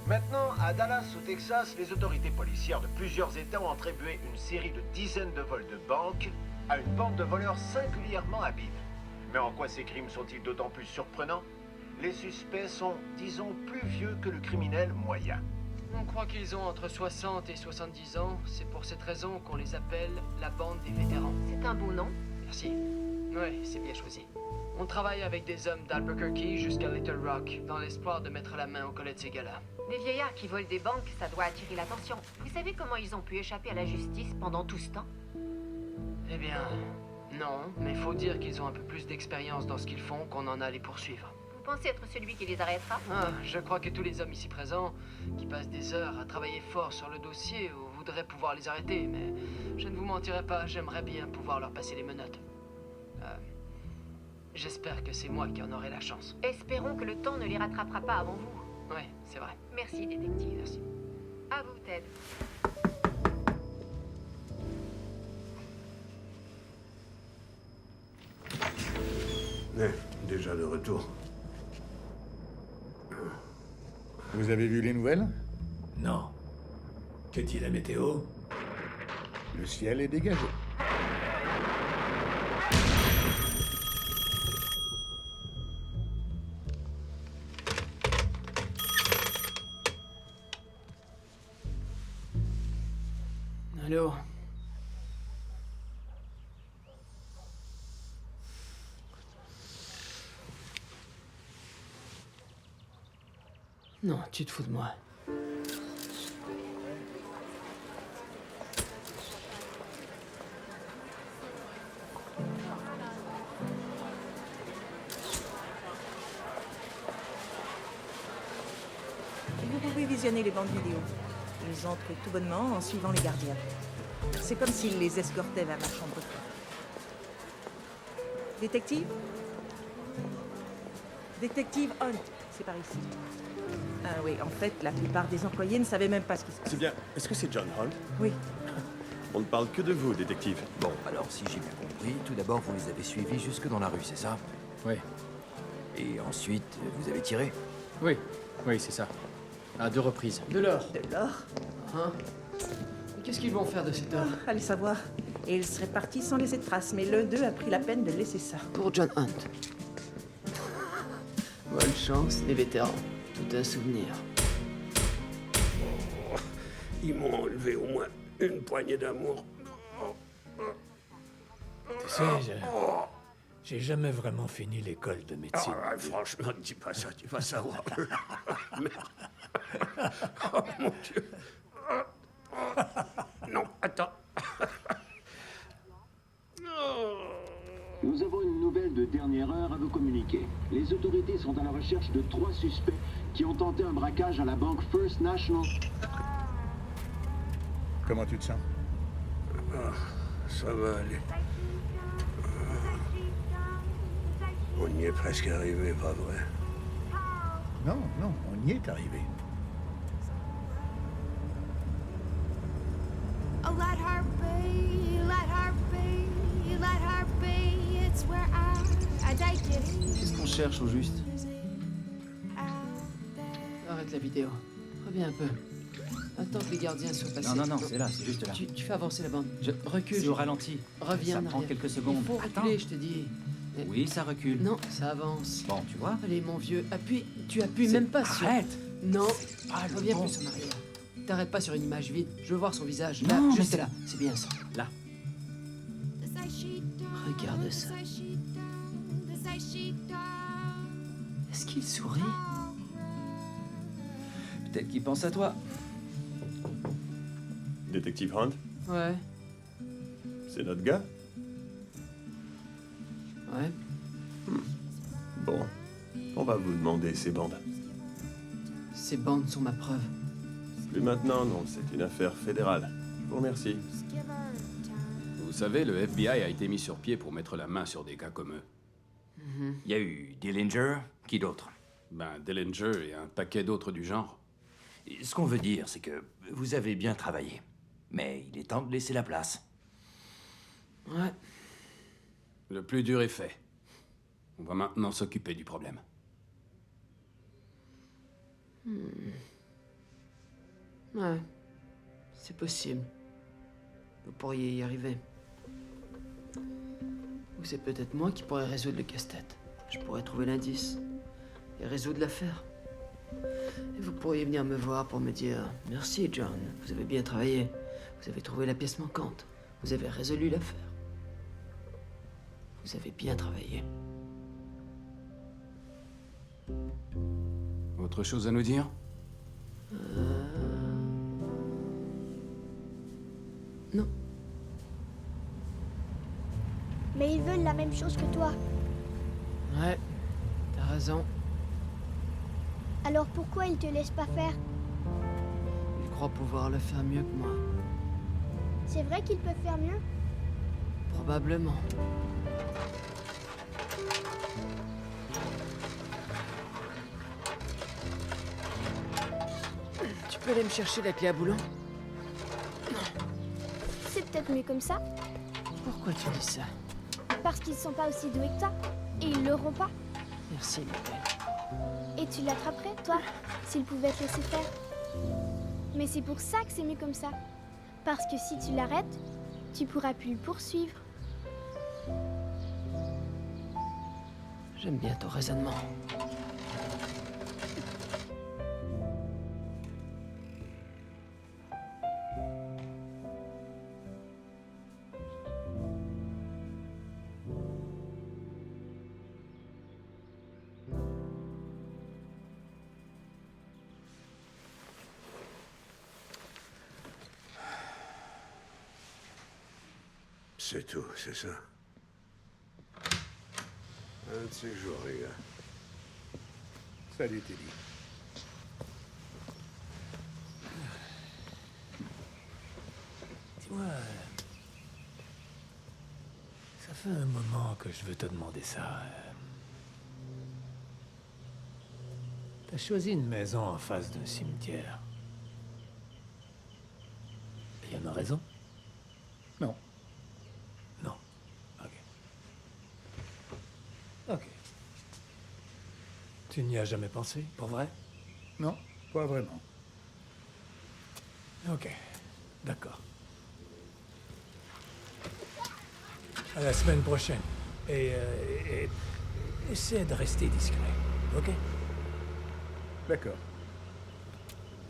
Maintenant, à Dallas, au Texas, les autorités policières de plusieurs États ont attribué une série de dizaines de vols de banques à une bande de voleurs singulièrement habiles. Mais en quoi ces crimes sont-ils d'autant plus surprenants? Les suspects sont, disons, plus vieux que le criminel moyen. On croit qu'ils ont entre 60 et 70 ans. C'est pour cette raison qu'on les appelle la bande des vétérans. C'est un beau nom. Merci. Oui, c'est bien choisi. On travaille avec des hommes d'Albuquerque jusqu'à Little Rock, dans l'espoir de mettre la main au collet de ces gars-là. Des vieillards qui volent des banques, ça doit attirer l'attention. Vous savez comment ils ont pu échapper à la justice pendant tout ce temps? Eh bien, non, mais faut dire qu'ils ont un peu plus d'expérience dans ce qu'ils font qu'on en a à les poursuivre. Vous pensez être celui qui les arrêtera? Ah, je crois que tous les hommes ici présents, qui passent des heures à travailler fort sur le dossier, voudraient pouvoir les arrêter, mais je ne vous mentirai pas, j'aimerais bien pouvoir leur passer les menottes. J'espère que c'est moi qui en aurai la chance. Espérons que le temps ne les rattrapera pas avant vous. Oui, c'est vrai. Merci, détective. Merci. À vous, Ted. Déjà de retour. Vous avez vu les nouvelles? Non. Que dit la météo? Le ciel est dégagé. Allô? Non, tu te fous de moi. Vous pouvez visionner les bandes vidéo. Ils entrent tout bonnement en suivant les gardiens. C'est comme s'ils les escortaient vers la chambre forte. Détective? Détective Hunt, c'est par ici. Ah oui, en fait, la plupart des employés ne savaient même pas ce qui se passait. C'est bien. Est-ce que c'est John Hunt? Oui. On ne parle que de vous, détective. Bon, alors si j'ai bien compris, tout d'abord vous les avez suivis jusque dans la rue, c'est ça? Oui. Et ensuite, vous avez tiré? Oui, oui, c'est ça. À 2 reprises. De l'or. De l'or? Hein? Mais qu'est-ce qu'ils vont faire de cet or? Allez savoir. Et ils seraient partis sans laisser de traces, mais l'un d'eux a pris la peine de laisser ça. Pour John Hunt. Bonne chance, les vétérans. Tout un souvenir. Ils m'ont enlevé au moins une poignée d'amour. Tu sais, j'ai jamais vraiment fini l'école de médecine. Franchement, ne dis pas ça, tu vas savoir. Merde. Oh mon Dieu. Non, attends. Nous avons une nouvelle de dernière heure à vous communiquer. Les autorités sont à la recherche de 3 suspects qui ont tenté un braquage à la banque First National. Comment tu te sens? Ça va aller. On y est presque arrivé, pas vrai? Non, non, on y est arrivé. Oh, let her be, let her be, let her be. It's where I take it. Qu'est-ce qu'on cherche au juste? Arrête la vidéo. Reviens un peu. Attends que les gardiens soient passés. Non, c'est là, c'est juste là. Tu fais avancer la bande. Recule. C'est au ralenti. Reviens. Ça prend quelques secondes. Il faut reculer, je te dis. Oui, ça recule. Non, ça avance. Bon, tu vois. Allez, mon vieux, appuie. Tu appuies même pas sur... Arrête. Non, pas le reviens bon. plus en arrière. T'arrêtes pas sur une image vide. Je veux voir son visage. Là, Non, mais juste c'est- là. C'est bien ça. Là. Regarde ça. Est-ce qu'il sourit? Peut-être qu'il pense à toi. Détective Hunt, Ouais, c'est notre gars? ouais. Bon, on va vous demander ces bandes. Ces bandes sont ma preuve. Plus maintenant, non, c'est une affaire fédérale. Je vous remercie. Vous savez, le FBI a été mis sur pied pour mettre la main sur des gars comme eux. Il y a eu Dillinger, qui d'autre? Ben, Dillinger et un paquet d'autres du genre. Ce qu'on veut dire, c'est que vous avez bien travaillé. Mais il est temps de laisser la place. Ouais. Le plus dur est fait. On va maintenant s'occuper du problème. Ouais, c'est possible. Vous pourriez y arriver. Ou c'est peut-être moi qui pourrais résoudre le casse-tête. Je pourrais trouver l'indice et résoudre l'affaire. Et vous pourriez venir me voir pour me dire « Merci, John, vous avez bien travaillé. Vous avez trouvé la pièce manquante. Vous avez résolu l'affaire. Vous avez bien travaillé. » Autre chose à nous dire? Non. Mais ils veulent la même chose que toi. Ouais, t'as raison. Alors pourquoi ils te laissent pas faire? Ils croient pouvoir le faire mieux que moi. C'est vrai qu'ils peuvent faire mieux? Probablement. Tu peux aller me chercher la clé à boulon? C'est peut-être mieux comme ça. Pourquoi tu dis ça? Parce qu'ils sont pas aussi doués que toi. Et ils l'auront pas. Merci, ma belle. Et tu l'attraperais, toi, s'ils pouvaient te laisser faire. Mais c'est pour ça que c'est mieux comme ça. Parce que si tu l'arrêtes, tu pourras plus le poursuivre. J'aime bien ton raisonnement. C'est tout, c'est ça. Un de ces jours, les gars. Salut, Teddy. Dis-moi, ça fait un moment que je veux te demander ça. T'as choisi une maison en face d'un cimetière. Il y en a raison? Non. Non. Ok. Ok. Tu n'y as jamais pensé, pour vrai? Non, pas vraiment. Ok. D'accord. À la semaine prochaine. Et essaie de rester discret, ok? D'accord.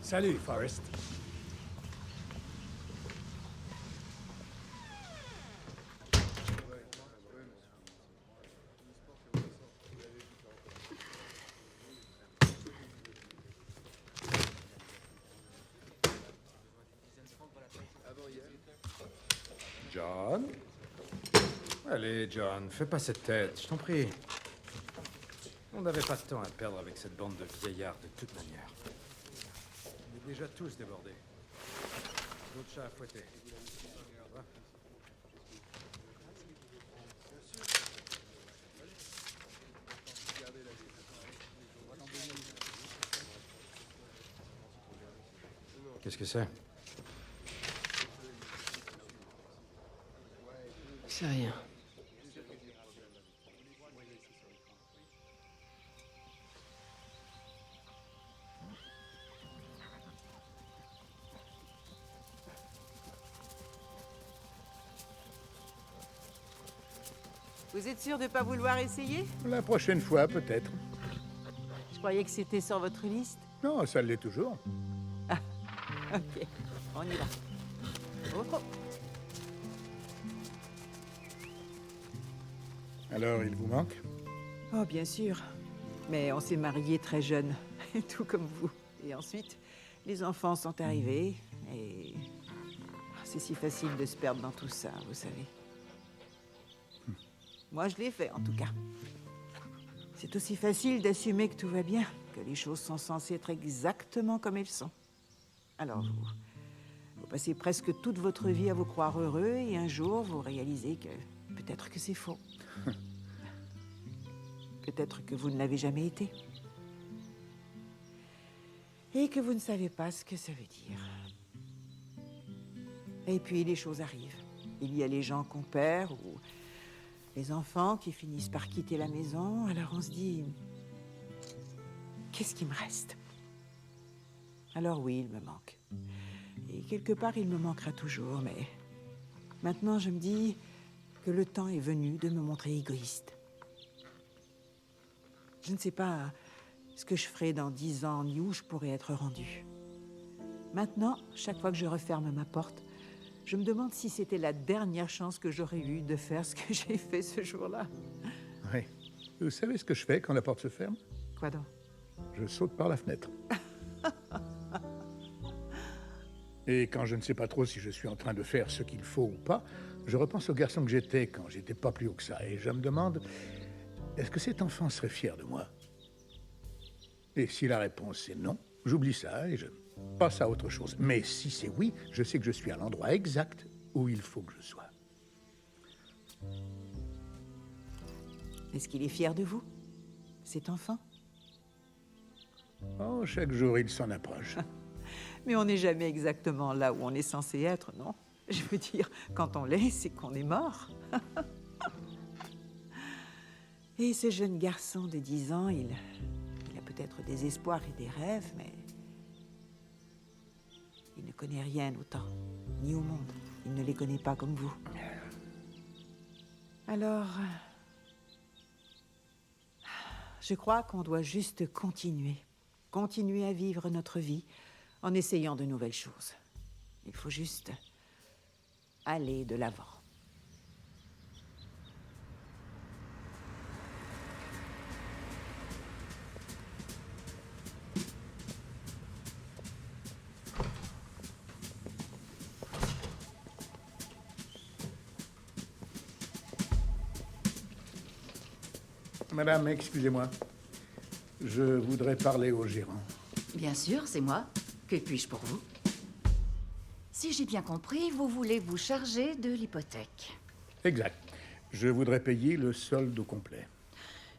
Salut, Forrest. John? Allez, John, fais pas cette tête, je t'en prie. On n'avait pas de temps à perdre avec cette bande de vieillards de toute manière. On est déjà tous débordés. D'autres chats à fouetter. Au revoir. Qu'est-ce que c'est? C'est rien. Vous êtes sûr de ne pas vouloir essayer? La prochaine fois, peut-être. Je croyais que c'était sur votre liste. Non, ça l'est toujours. Ok, on y va. Oh, oh. Alors, il vous manque? Oh, bien sûr. Mais on s'est mariés très jeunes, tout comme vous. Et ensuite, les enfants sont arrivés, et... c'est si facile de se perdre dans tout ça, vous savez. Moi, je l'ai fait, en tout cas. C'est aussi facile d'assumer que tout va bien, que les choses sont censées être exactement comme elles sont. Alors, vous passez presque toute votre vie à vous croire heureux, et un jour, vous réalisez que peut-être que c'est faux. Peut-être que vous ne l'avez jamais été. Et que vous ne savez pas ce que ça veut dire. Et puis, les choses arrivent. Il y a les gens qu'on perd, ou les enfants qui finissent par quitter la maison. Alors on se dit, qu'est-ce qui me reste? Alors oui, il me manque. Et quelque part, il me manquera toujours, mais maintenant, je me dis que le temps est venu de me montrer égoïste. Je ne sais pas ce que je ferai dans 10 ans, ni où je pourrai être rendue. Maintenant, chaque fois que je referme ma porte, je me demande si c'était la dernière chance que j'aurais eue de faire ce que j'ai fait ce jour-là. Oui. Vous savez ce que je fais quand la porte se ferme? Quoi donc? Je saute par la fenêtre. Et quand je ne sais pas trop si je suis en train de faire ce qu'il faut ou pas, je repense au garçon que j'étais quand j'étais pas plus haut que ça. Et je me demande, est-ce que cet enfant serait fier de moi? Et si la réponse est non, j'oublie ça et je passe à autre chose. Mais si c'est oui, je sais que je suis à l'endroit exact où il faut que je sois. Est-ce qu'il est fier de vous, cet enfant? Oh, chaque jour, il s'en approche. Mais on n'est jamais exactement là où on est censé être, non? Je veux dire, quand on l'est, c'est qu'on est mort. Et ce jeune garçon de 10 ans, il a peut-être des espoirs et des rêves, mais il ne connaît rien au temps, ni au monde. Il ne les connaît pas comme vous. Alors, je crois qu'on doit juste continuer à vivre notre vie en essayant de nouvelles choses. Il faut juste aller de l'avant. Madame, excusez-moi. Je voudrais parler au gérant. Bien sûr, c'est moi. Que puis-je pour vous? Si j'ai bien compris, vous voulez vous charger de l'hypothèque. Exact. Je voudrais payer le solde au complet.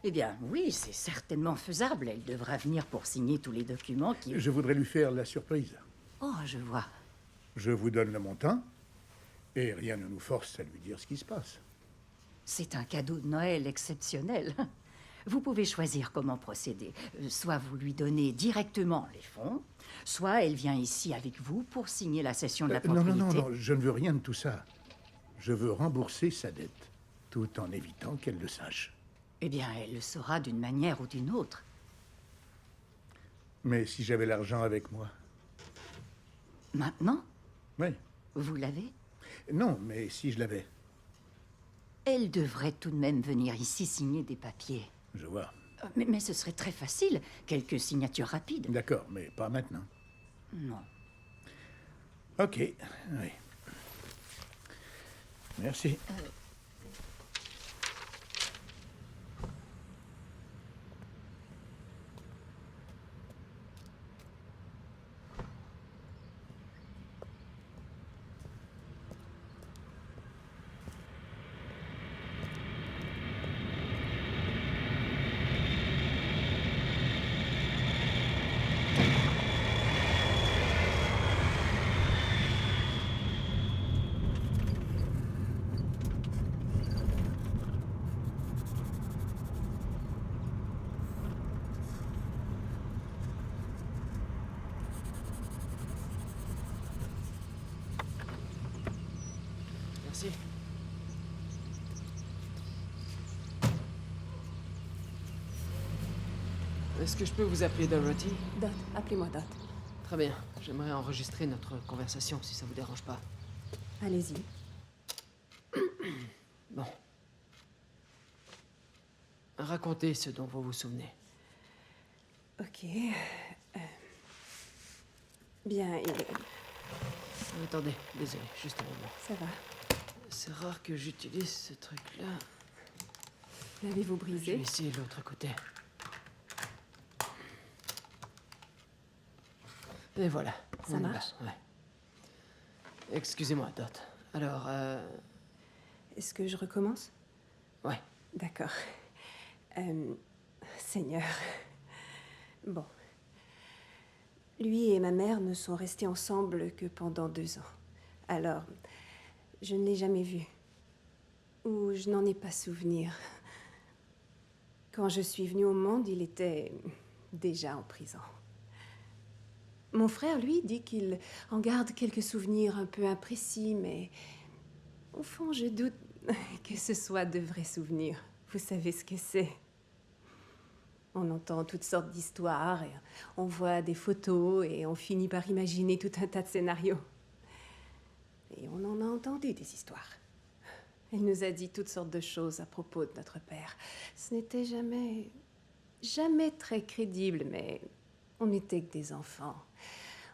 Eh bien, oui, c'est certainement faisable. Elle devra venir pour signer tous les documents qui... Je voudrais lui faire la surprise. Oh, je vois. Je vous donne le montant, et rien ne nous force à lui dire ce qui se passe. C'est un cadeau de Noël exceptionnel. Vous pouvez choisir comment procéder. Soit vous lui donnez directement les fonds, soit elle vient ici avec vous pour signer la cession de la propriété. Non, je ne veux rien de tout ça. Je veux rembourser sa dette, tout en évitant qu'elle le sache. Eh bien, elle le saura d'une manière ou d'une autre. Mais si j'avais l'argent avec moi? Maintenant? Oui. Vous l'avez? Non, mais si je l'avais. Elle devrait tout de même venir ici signer des papiers. Je vois. Mais ce serait très facile. Quelques signatures rapides. D'accord, mais pas maintenant. Non. Ok, oui. Merci. Merci. Est-ce que je peux vous appeler Dorothy? Dot, appelez-moi Dot. Très bien. J'aimerais enregistrer notre conversation, si ça vous dérange pas. Allez-y. Bon. Racontez ce dont vous vous souvenez. Ok. Bien, Attendez, désolé, juste un moment. ça va. C'est rare que j'utilise ce truc-là. L'avez-vous Je vais brisé? essayer de l'autre côté. Et voilà. Ça on y va, marche? ouais. Excusez-moi, Dot. Alors, Est-ce que je recommence? Ouais. D'accord. Seigneur. Bon. Lui et ma mère ne sont restés ensemble que pendant 2 ans. Alors, je ne l'ai jamais vu. Ou je n'en ai pas souvenir. Quand je suis venue au monde, il était déjà en prison. Mon frère, lui, dit qu'il en garde quelques souvenirs un peu imprécis, mais au fond, je doute que ce soit de vrais souvenirs. Vous savez ce que c'est. On entend toutes sortes d'histoires, et on voit des photos, et on finit par imaginer tout un tas de scénarios. Et on en a entendu des histoires. Il nous a dit toutes sortes de choses à propos de notre père. Ce n'était jamais très crédible, mais on n'était que des enfants.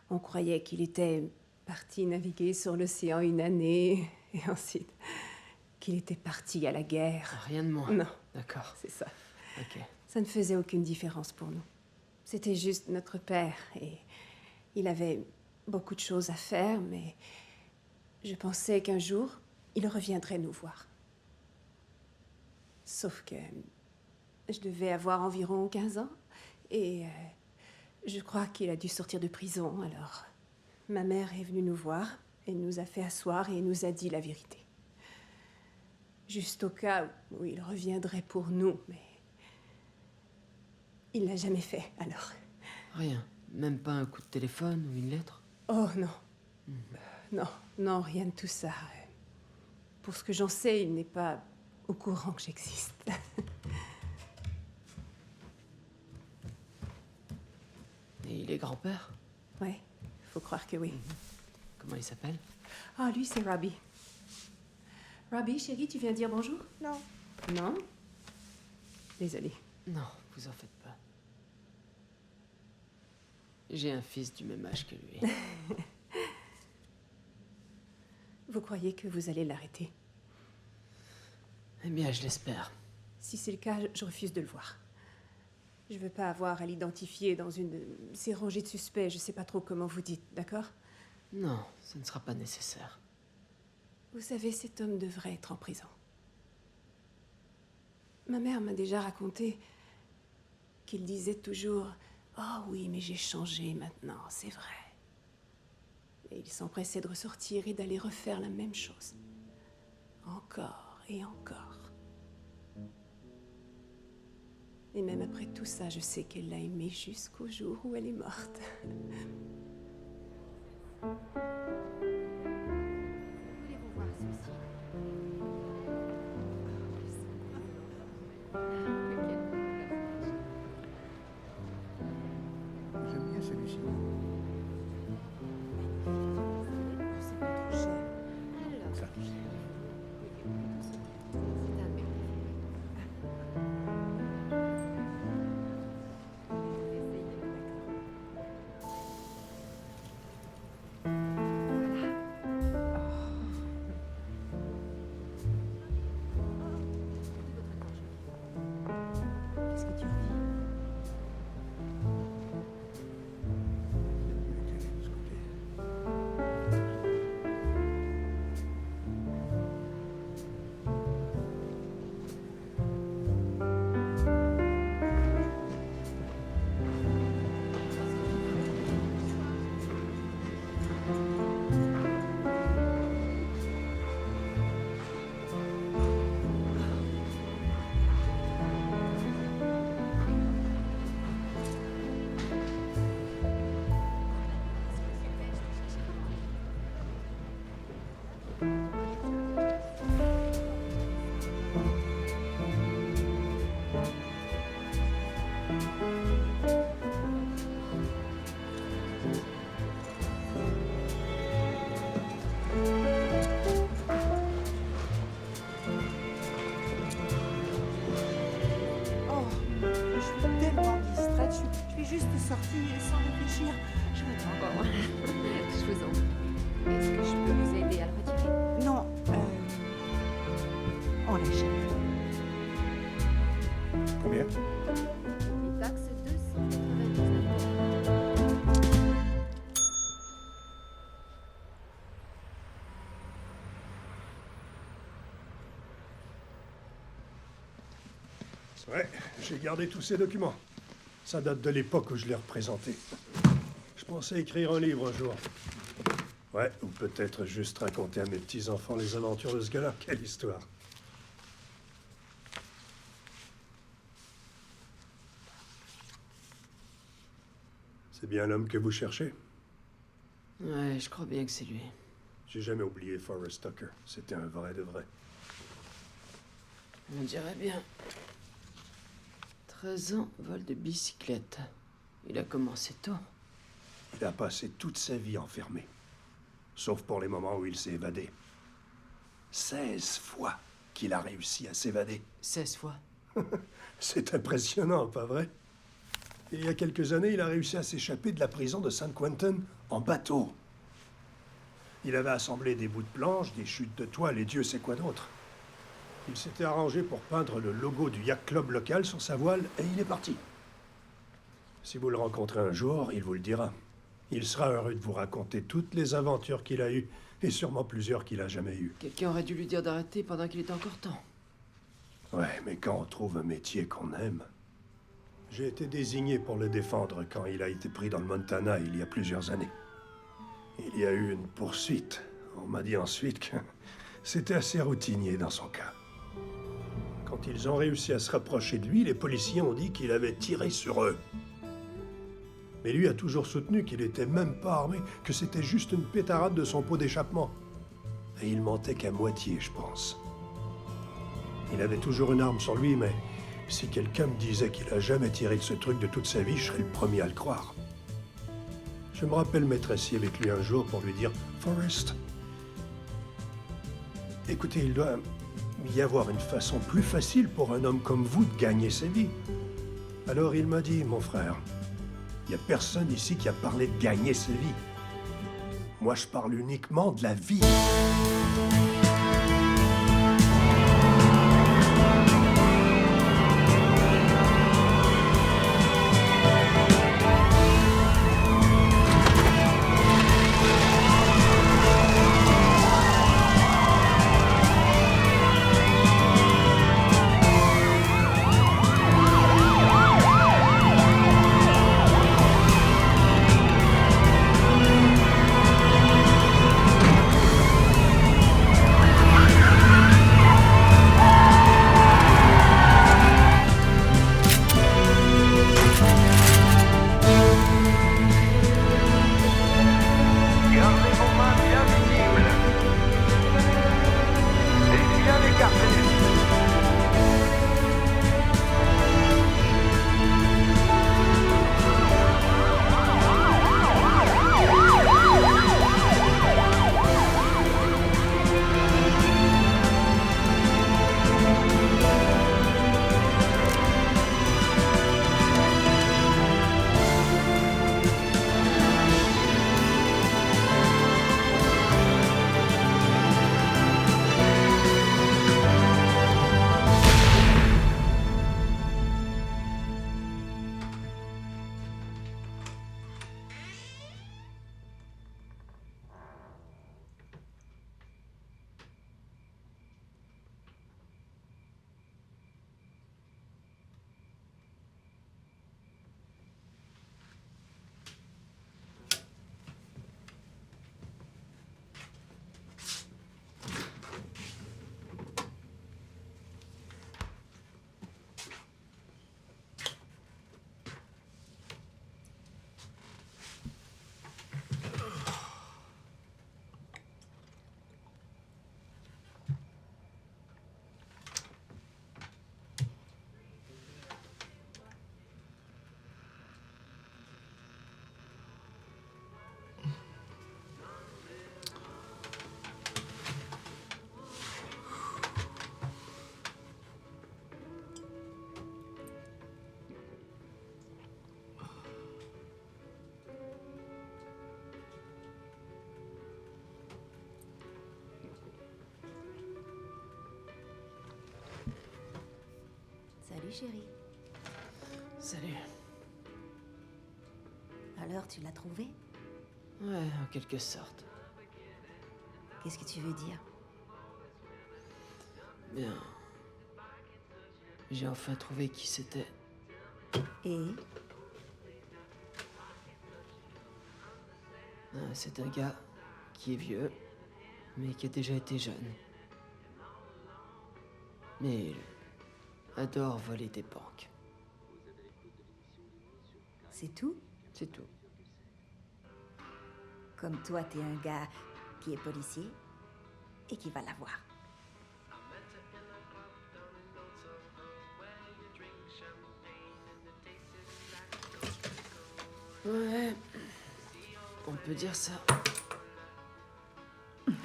On croyait qu'il était parti naviguer sur l'océan une année, et ensuite qu'il était parti à la guerre. Rien de moins. Non. D'accord. C'est ça. Ok. Ça ne faisait aucune différence pour nous. C'était juste notre père, et il avait beaucoup de choses à faire, mais je pensais qu'un jour, il reviendrait nous voir. Sauf que je devais avoir environ 15 ans, et je crois qu'il a dû sortir de prison, alors ma mère est venue nous voir, elle nous a fait asseoir et nous a dit la vérité. Juste au cas où il reviendrait pour nous, mais il l'a jamais fait, alors. Rien. Même pas un coup de téléphone ou une lettre? Oh non. Non, rien de tout ça. Pour ce que j'en sais, il n'est pas au courant que j'existe. Et il est grand-père? Ouais, faut croire que oui. Comment il s'appelle? Ah, lui, c'est Robbie. Robbie, chérie, tu viens dire bonjour? Non. Non? Désolée. Non, vous en faites pas. J'ai un fils du même âge que lui. Vous croyez que vous allez l'arrêter? Eh bien, je l'espère. Si c'est le cas, je refuse de le voir. Je veux pas avoir à l'identifier dans une de ces rangées de suspects, je sais pas trop comment vous dites, d'accord? Non, ce ne sera pas nécessaire. Vous savez, cet homme devrait être en prison. Ma mère m'a déjà raconté qu'il disait toujours « Oh oui, mais j'ai changé maintenant, c'est vrai. » Et il s'empressait de ressortir et d'aller refaire la même chose. Encore et encore. Et même après tout ça, je sais qu'elle l'a aimé jusqu'au jour où elle est morte. Voulez-vous voir ceci? J'aime bien celui-ci. C'est pas trop cher. Ça. est sorti sans réfléchir. Je vais être encore. Je vous en prie. Est-ce que je peux vous aider à le retirer? Non, on l'achète. Combien? Les taxes 299 Ouais, j'ai gardé tous ces documents. Ça date de l'époque où je l'ai représenté. Je pensais écrire un livre un jour. Ouais, ou peut-être juste raconter à mes petits-enfants les aventures de ce gars-là. Quelle histoire. C'est bien l'homme que vous cherchez? Ouais, je crois bien que c'est lui. J'ai jamais oublié Forrest Tucker. C'était un vrai de vrai. On dirait bien. 13 ans, vol de bicyclette. Il a commencé tôt. Il a passé toute sa vie enfermé. Sauf pour les moments où il s'est évadé. 16 fois qu'il a réussi à s'évader. 16 fois? C'est impressionnant, pas vrai? Il y a quelques années, il a réussi à s'échapper de la prison de San Quentin en bateau. Il avait assemblé des bouts de planche, des chutes de toile et Dieu sait quoi d'autre. Il s'était arrangé pour peindre le logo du yacht club local sur sa voile et il est parti. Si vous le rencontrez un jour, il vous le dira. Il sera heureux de vous raconter toutes les aventures qu'il a eues et sûrement plusieurs qu'il a jamais eues. Quelqu'un aurait dû lui dire d'arrêter pendant qu'il était encore temps. Ouais, mais quand on trouve un métier qu'on aime... J'ai été désigné pour le défendre quand il a été pris dans le Montana il y a plusieurs années. Il y a eu une poursuite. On m'a dit ensuite que c'était assez routinier dans son cas. Quand ils ont réussi à se rapprocher de lui, les policiers ont dit qu'il avait tiré sur eux. Mais lui a toujours soutenu qu'il était même pas armé, que c'était juste une pétarade de son pot d'échappement. Et il mentait qu'à moitié, je pense. Il avait toujours une arme sur lui, mais si quelqu'un me disait qu'il a jamais tiré de ce truc de toute sa vie, je serais le premier à le croire. Je me rappelle m'être assis avec lui un jour pour lui dire « Forrest, écoutez, il doit y avoir une façon plus facile pour un homme comme vous de gagner sa vie. » Alors il m'a dit « Mon frère, il n'y a personne ici qui a parlé de gagner sa vie. Moi, je parle uniquement de la vie. » chérie. Salut. Alors, tu l'as trouvé? Ouais, en quelque sorte. Qu'est-ce que tu veux dire? Bien. J'ai enfin trouvé qui c'était. Et? C'est un gars qui est vieux, mais qui a déjà été jeune. Mais il adore voler des banques. C'est tout? C'est tout. Comme toi, t'es un gars qui est policier et qui va l'avoir. Ouais, on peut dire ça. Il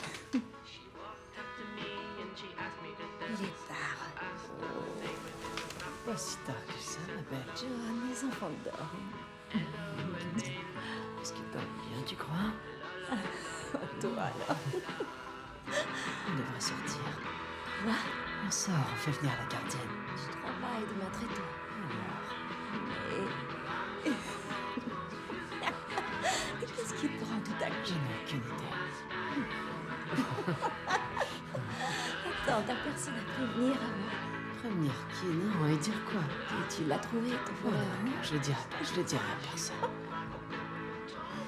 est tard. Pas si tard que ça, ma belle. Johan, les enfants dorment. Est-ce qu'ils dorment bien, tu crois? Toi alors. On devrait sortir. Quoi? On sort, on fait venir la gardienne. Je travaille demain très tôt. Mais... Qu'est-ce qui te prend tout à coup? Je n'ai aucune idée. Attends, t'as personne à prévenir avant. Prévenir qui? Non, et dire quoi? Et tu l'as trouvé, ton voleur, non? Je le dirai pas, je le dirai à personne.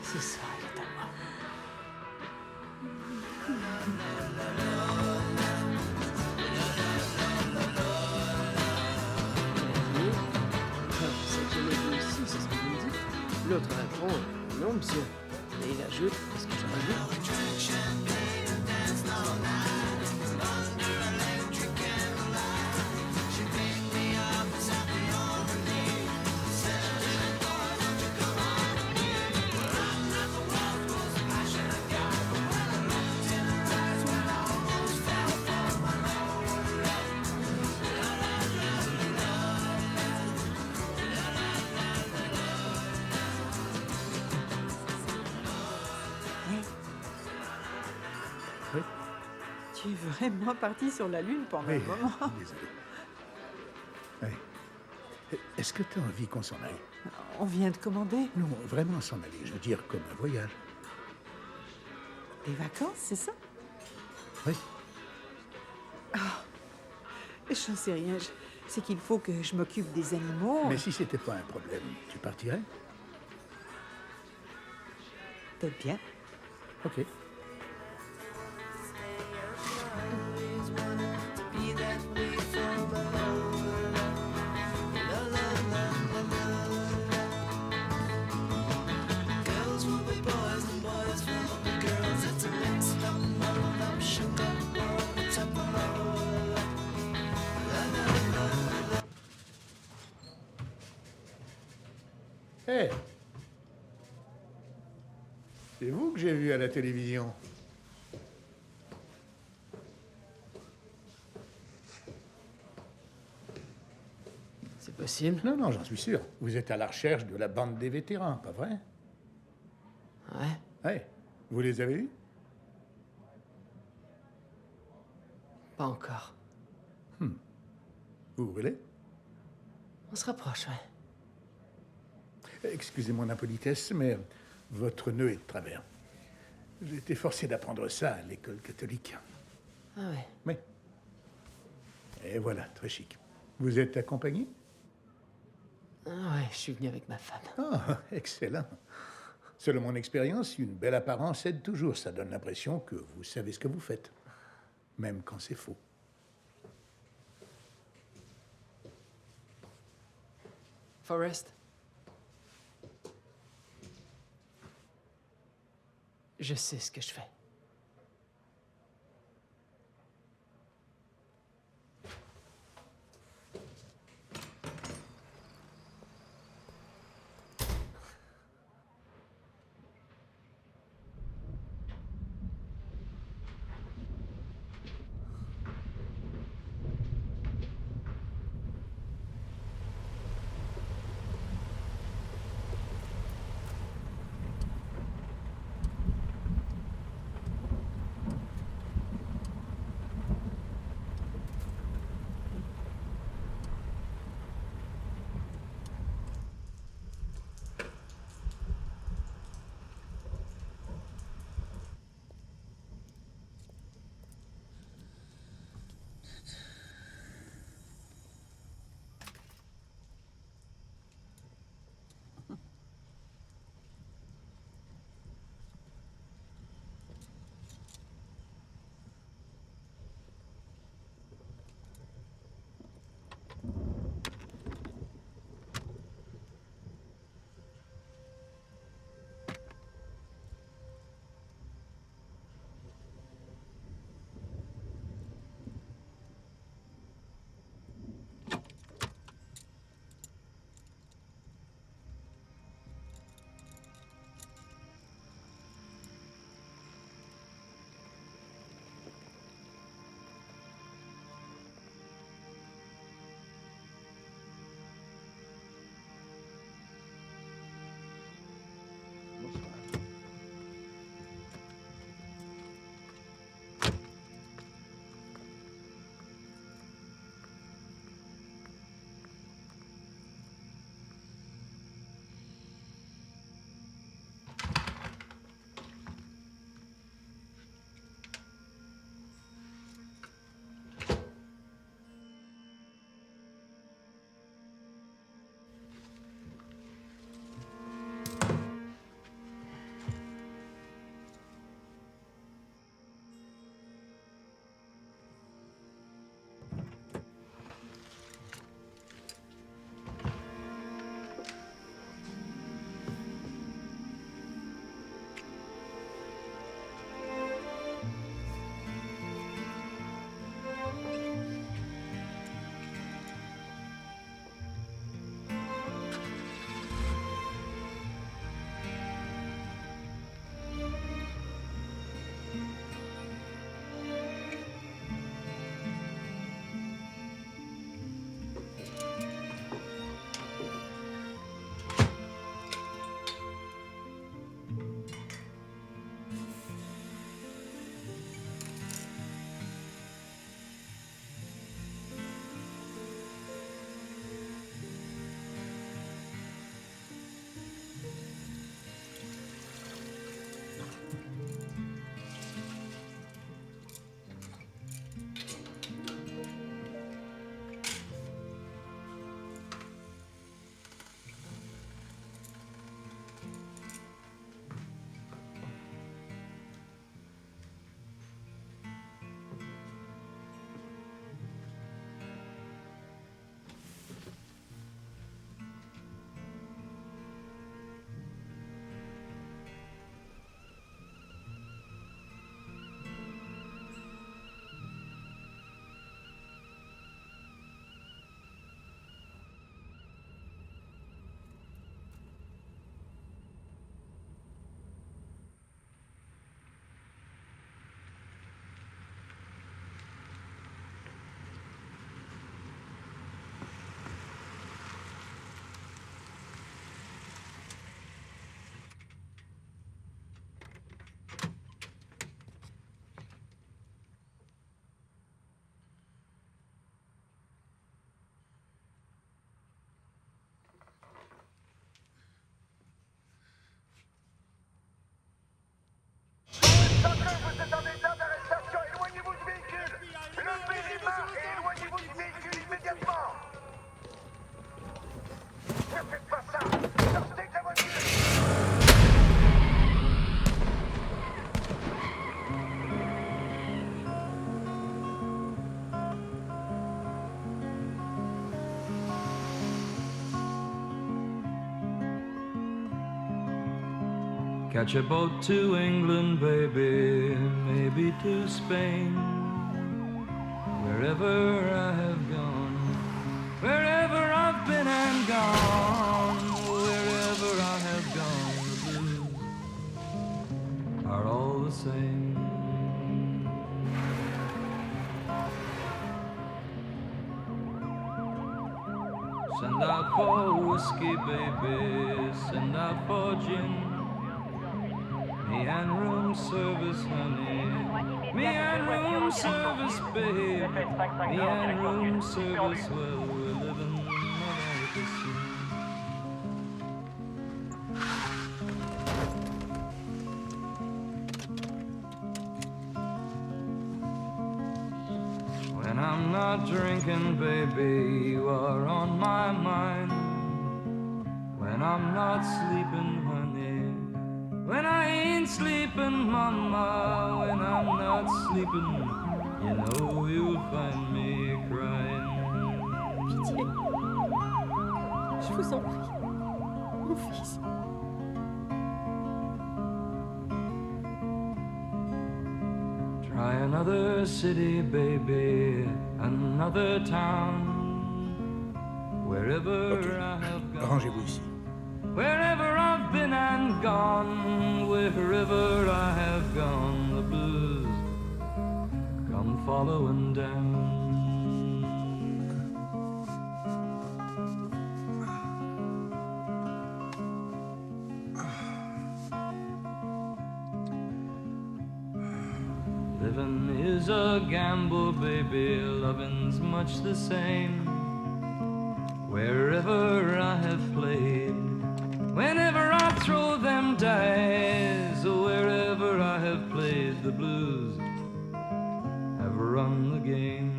C'est ça, elle est à moi. C'est que je l'ai vu ici, c'est ce que vous me dites. L'autre répond, non monsieur. Et il ajoute, parce que j'aurais vu. Oui. Tu es vraiment parti sur la Lune pendant un moment. Désolé. Oui. Est-ce que tu as envie qu'on s'en aille? On vient de commander? Non, vraiment s'en aller. Je veux dire, comme un voyage. Des vacances, c'est ça? Oui. Ah, j'en sais rien. C'est qu'il faut que je m'occupe des animaux. Mais si c'était pas un problème, tu partirais? Peut-être bien. Ok. Hé! C'est vous que j'ai vu à la télévision. C'est possible? Non, non, j'en suis sûr. Vous êtes à la recherche de la bande des vétérans, pas vrai? Ouais. Ouais. Vous les avez eus? Pas encore. Vous brûlez? On se rapproche, ouais. Excusez mon impolitesse, mais votre nœud est de travers. J'ai été forcé d'apprendre ça à l'école catholique. Ah ouais? Oui. Et voilà, très chic. Vous êtes accompagné? Ah ouais, je suis venu avec ma femme. Ah, excellent. Selon mon expérience, une belle apparence aide toujours. Ça donne l'impression que vous savez ce que vous faites. Même quand c'est faux. Forrest. Je sais ce que je fais. et éloignez-vous du véhicule immédiatement. Ne faites pas ça. Sortez de la voiture. Catch a boat to England, baby, maybe to Spain. Wherever I have gone, wherever I've been and gone, wherever I have gone, the blues are all the same. Send out for whiskey, baby, send out for gin. Me and room service, honey. Me and room service, babe. Me and room service, well, we're living America soon. When I'm not drinking, baby, you are on my mind. When I'm not sleeping, honey. When I ain't sleeping, mama, when I'm not sleeping, you know you'll find me crying. Pitié. Je vous en prie. Mon fils. Try another city, baby, another town. Wherever I have gone. Rangez-vous ici. Wherever I've been and gone, wherever I have gone, the blues come following down. Living is a gamble, baby, loving's much the same. Wherever I have played, whenever I throw them dice, wherever I have played, the blues have run the game.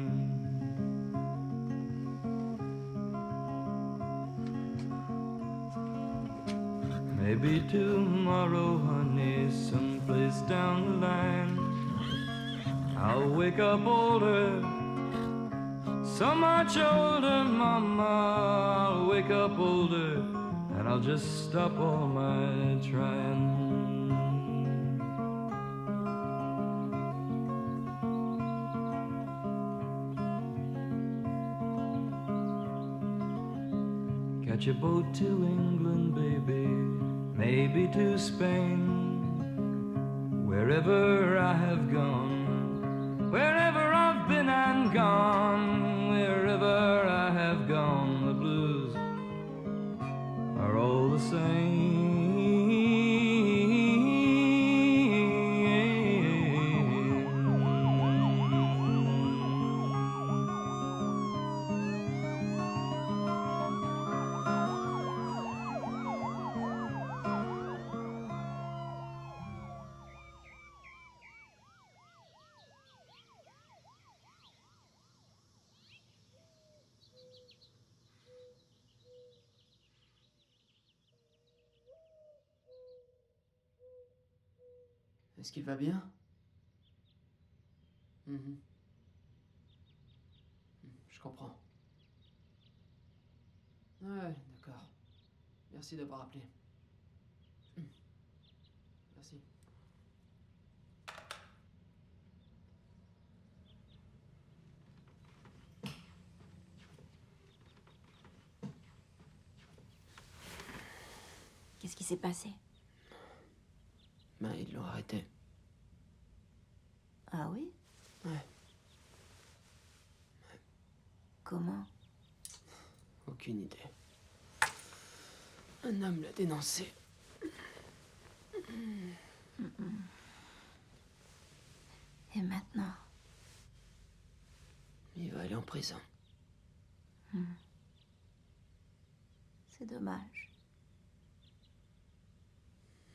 Maybe tomorrow, honey, someplace down the line, I'll wake up older, so much older, mama, I'll wake up older, and I'll just stop all my trying. Catch a boat to England, baby, maybe to Spain. Wherever I have gone, wherever I've been and gone, wherever I have gone, the blues are all the same. Est-ce qu'il va bien? Mhm. Je comprends. Ouais, d'accord. Merci d'avoir appelé. Merci. Qu'est-ce qui s'est passé? Ben, ils l'ont arrêté. Ah oui? Ouais. Comment? Aucune idée. Un homme l'a dénoncé. Et maintenant? Il va aller en prison. C'est dommage.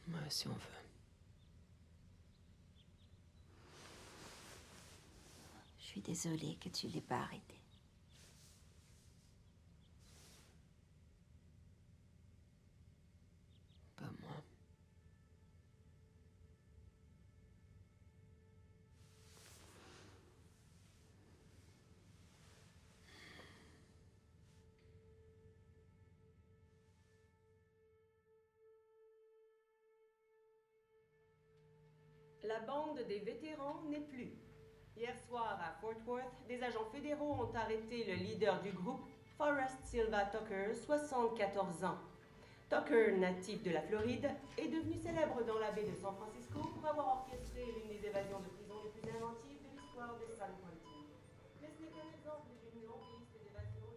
Ouais, si on veut. Je suis désolée que tu l'aies pas arrêté. Pas moi. La bande des vétérans n'est plus. Hier soir, à Fort Worth, des agents fédéraux ont arrêté le leader du groupe, Forrest Silva Tucker, 74 ans. Tucker, natif de la Floride, est devenu célèbre dans la baie de San Francisco pour avoir orchestré l'une des évasions de prison les plus inventives de l'histoire de San Quentin. Mais ce n'est qu'un exemple d'une longue liste d'évasions.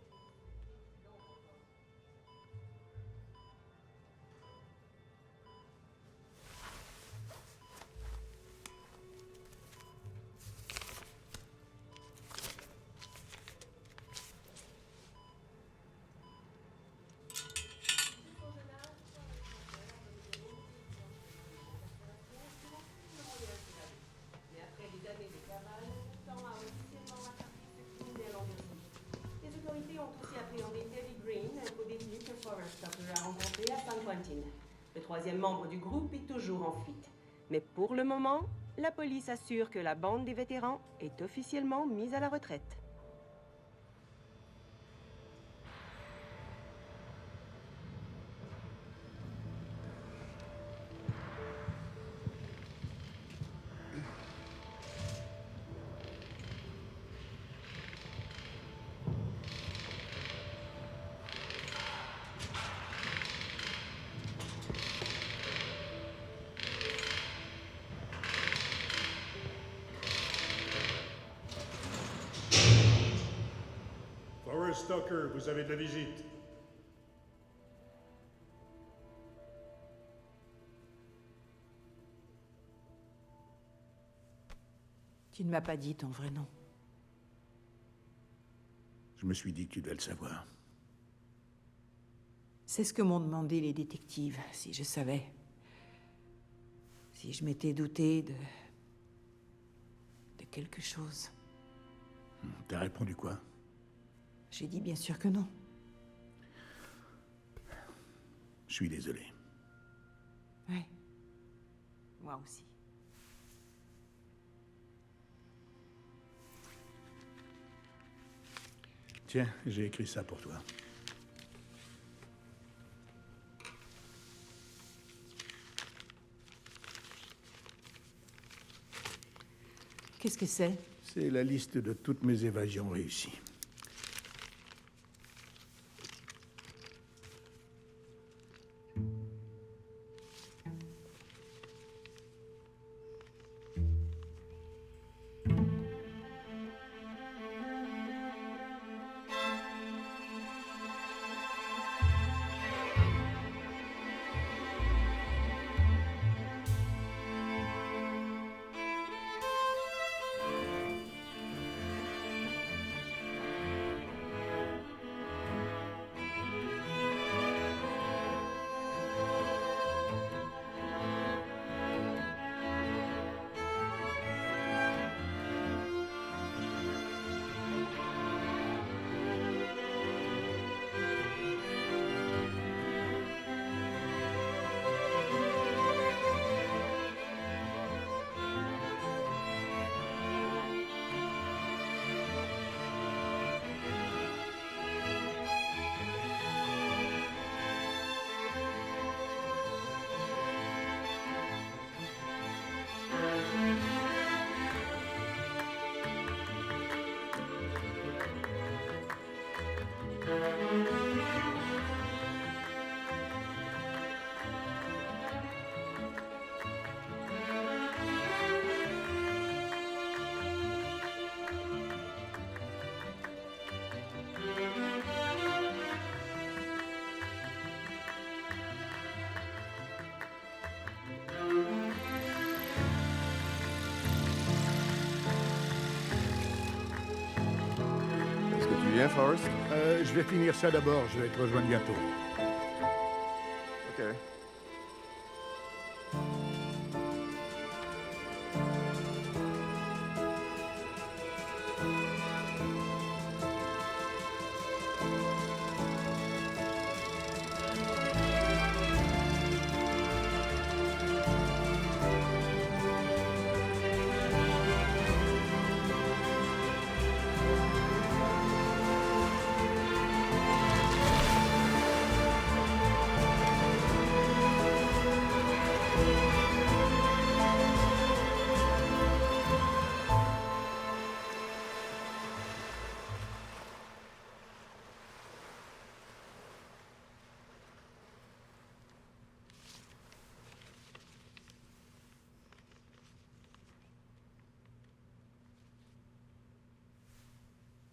Mais après des années de cavale, le temps a officiellement rattrapé ce criminel endurci. Les autorités ont aussi appréhendé Teddy Green, un co-détenu que Forrest Tucker a rencontré à San Quentin. Le troisième membre du groupe est toujours en fuite. Mais pour le moment, la police assure que la bande des vétérans est officiellement mise à la retraite. Forrest Tucker, vous avez de la visite. Tu ne m'as pas dit ton vrai nom. Je me suis dit que tu devais le savoir. C'est ce que m'ont demandé les détectives, si je savais. Si je m'étais douté de quelque chose. T'as répondu quoi? J'ai dit bien sûr que non. Je suis désolé. Ouais. Moi aussi. Tiens, j'ai écrit ça pour toi. Qu'est-ce que c'est? C'est la liste de toutes mes évasions réussies. Forrest? Je vais finir ça d'abord, je vais te rejoindre bientôt. Ok.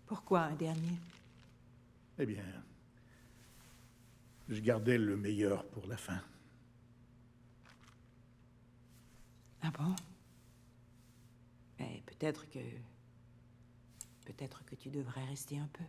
Pourquoi un dernier? Eh bien, je gardais le meilleur pour la fin. Ah bon? Mais peut-être que... Peut-être que tu devrais rester un peu.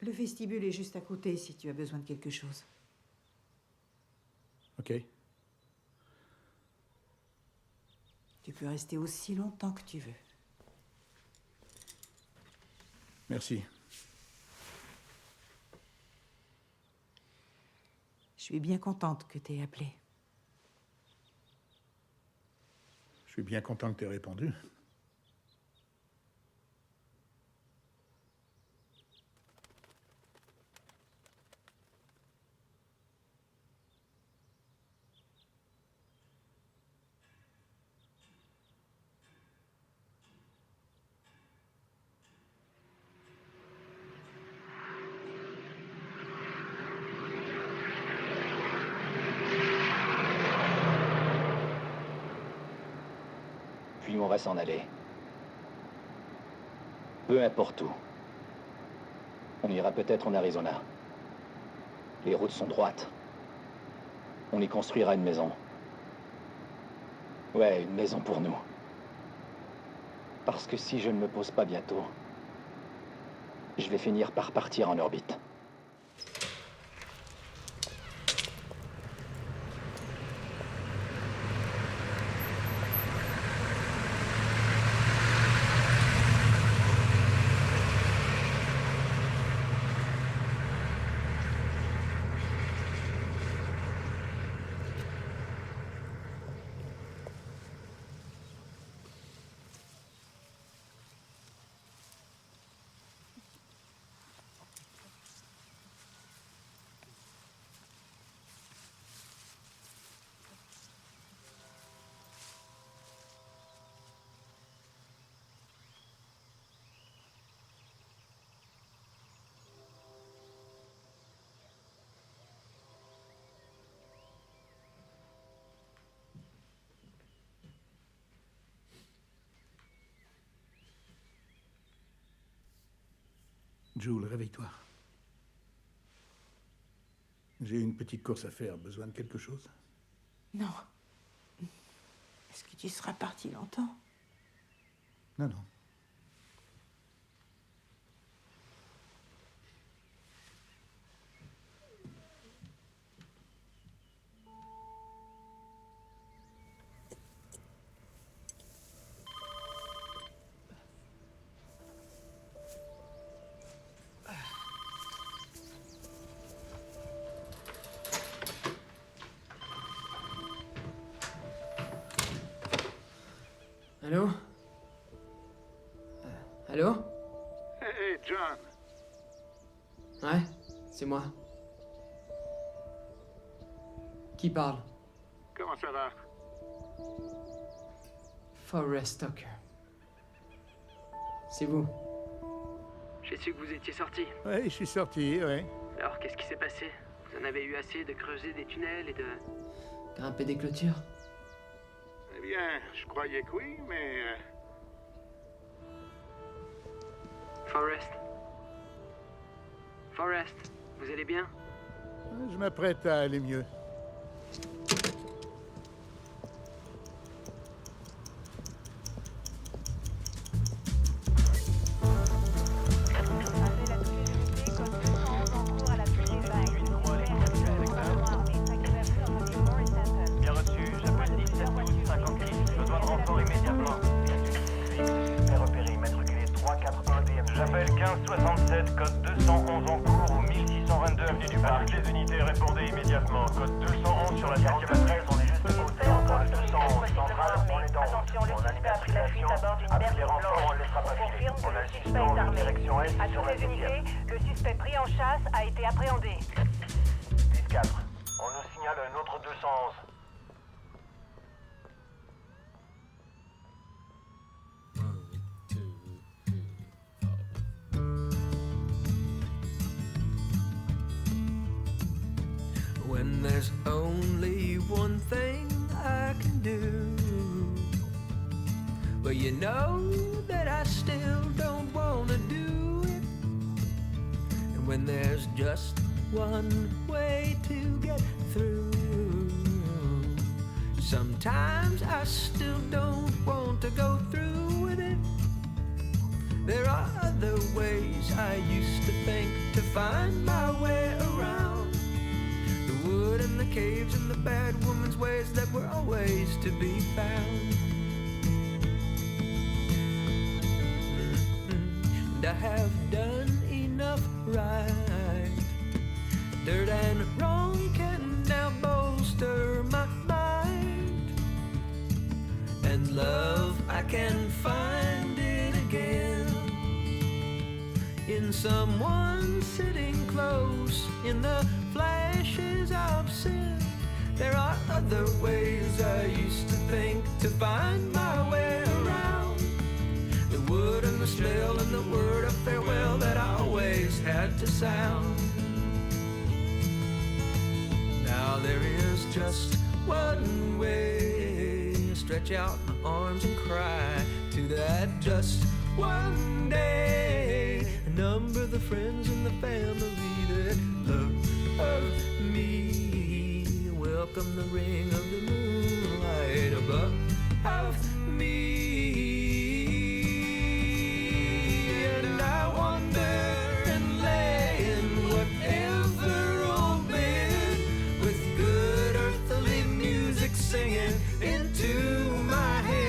Le vestibule est juste à côté si tu as besoin de quelque chose. Ok. Tu peux rester aussi longtemps que tu veux. Merci. Je suis bien contente que t'aies appelé. Je suis bien content que t'aies répondu. Puis on va s'en aller. Peu importe où. On ira peut-être en Arizona. Les routes sont droites. On y construira une maison. Ouais, une maison pour nous. Parce que si je ne me pose pas bientôt, je vais finir par partir en orbite. Jules, réveille-toi. J'ai une petite course à faire. Besoin de quelque chose? Non. Est-ce que tu seras parti longtemps? Non, non. Allô? Allô? Hé, John! Ouais, c'est moi. Qui parle? Comment ça va? Forrest Tucker. C'est vous? J'ai su que vous étiez sorti. Oui, je suis sorti, oui. Alors, qu'est-ce qui s'est passé? Vous en avez eu assez de creuser des tunnels et de... Grimper des clôtures? bien, je croyais que oui, mais... Forrest. Forrest, vous allez bien? Je m'apprête à aller mieux. Bien reçu, j'appelle 17-12-56. Besoin de renfort immédiatement. Suspect repéré, mètre reculé 341 DM. J'appelle 1567, code 211 en cours au 1622 avenue du Parc. Les unités répondez immédiatement. Code 211 sur la 4313, on est juste posté entre le 211 central, on est en route. On a l'immatriculation, avec les renforts, on ne laissera pas filer. On a le suspect en direction est sur la 7e. Le suspect pris en chasse a été appréhendé. 10-4, on nous signale un autre 211. When there's only one thing I can do, but you know that I still don't wanna do it. And when there's just one way to get through, sometimes I still don't want to go through with it. There are other ways I used to think to find my way around the wood and the caves and the bad woman's ways that were always to be found. And I have done enough right. Dirt and wrong can now bolster my mind. And love, I can find it again in someone sitting close in the flashes of sin. There are other ways I used to think to find my way around the wood and the smell and the word of farewell that I always had to sound. Now there is just one way. Stretch out my arms and cry to that just one day. Number the friends and the family that love me. Welcome the ring of the moonlight above me. And I wander and lay in whatever old bed with good earthly music singing into my head.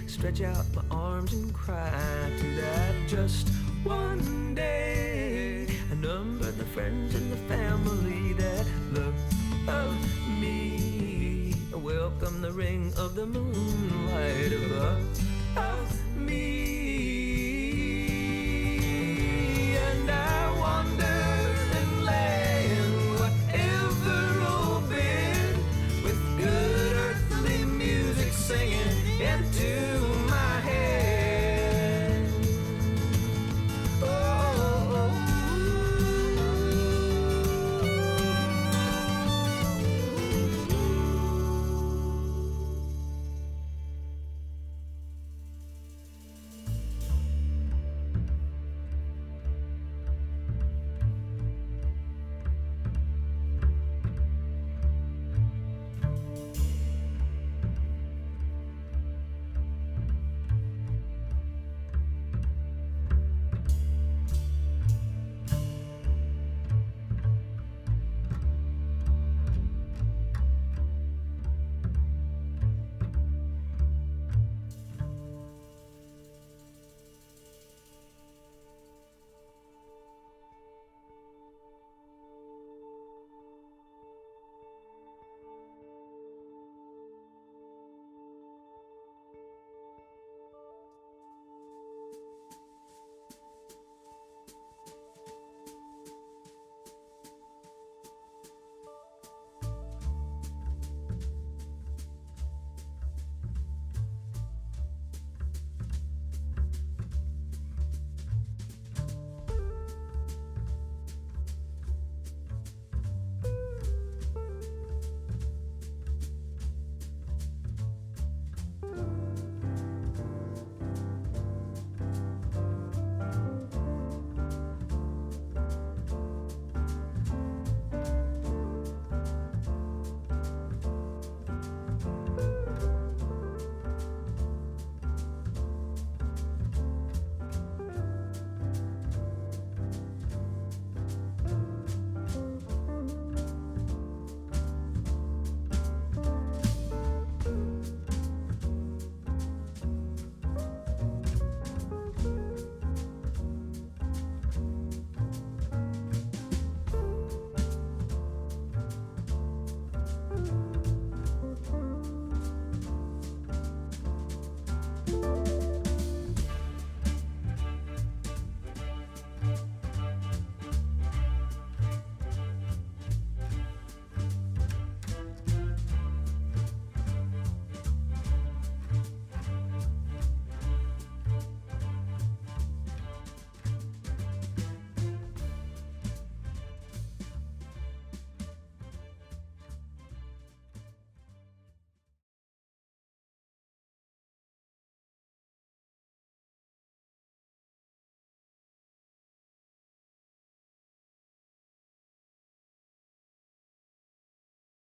Stretch out my arms and cry to that just one day. And number the friends and the family that love me. Welcome the ring of the moonlight above me.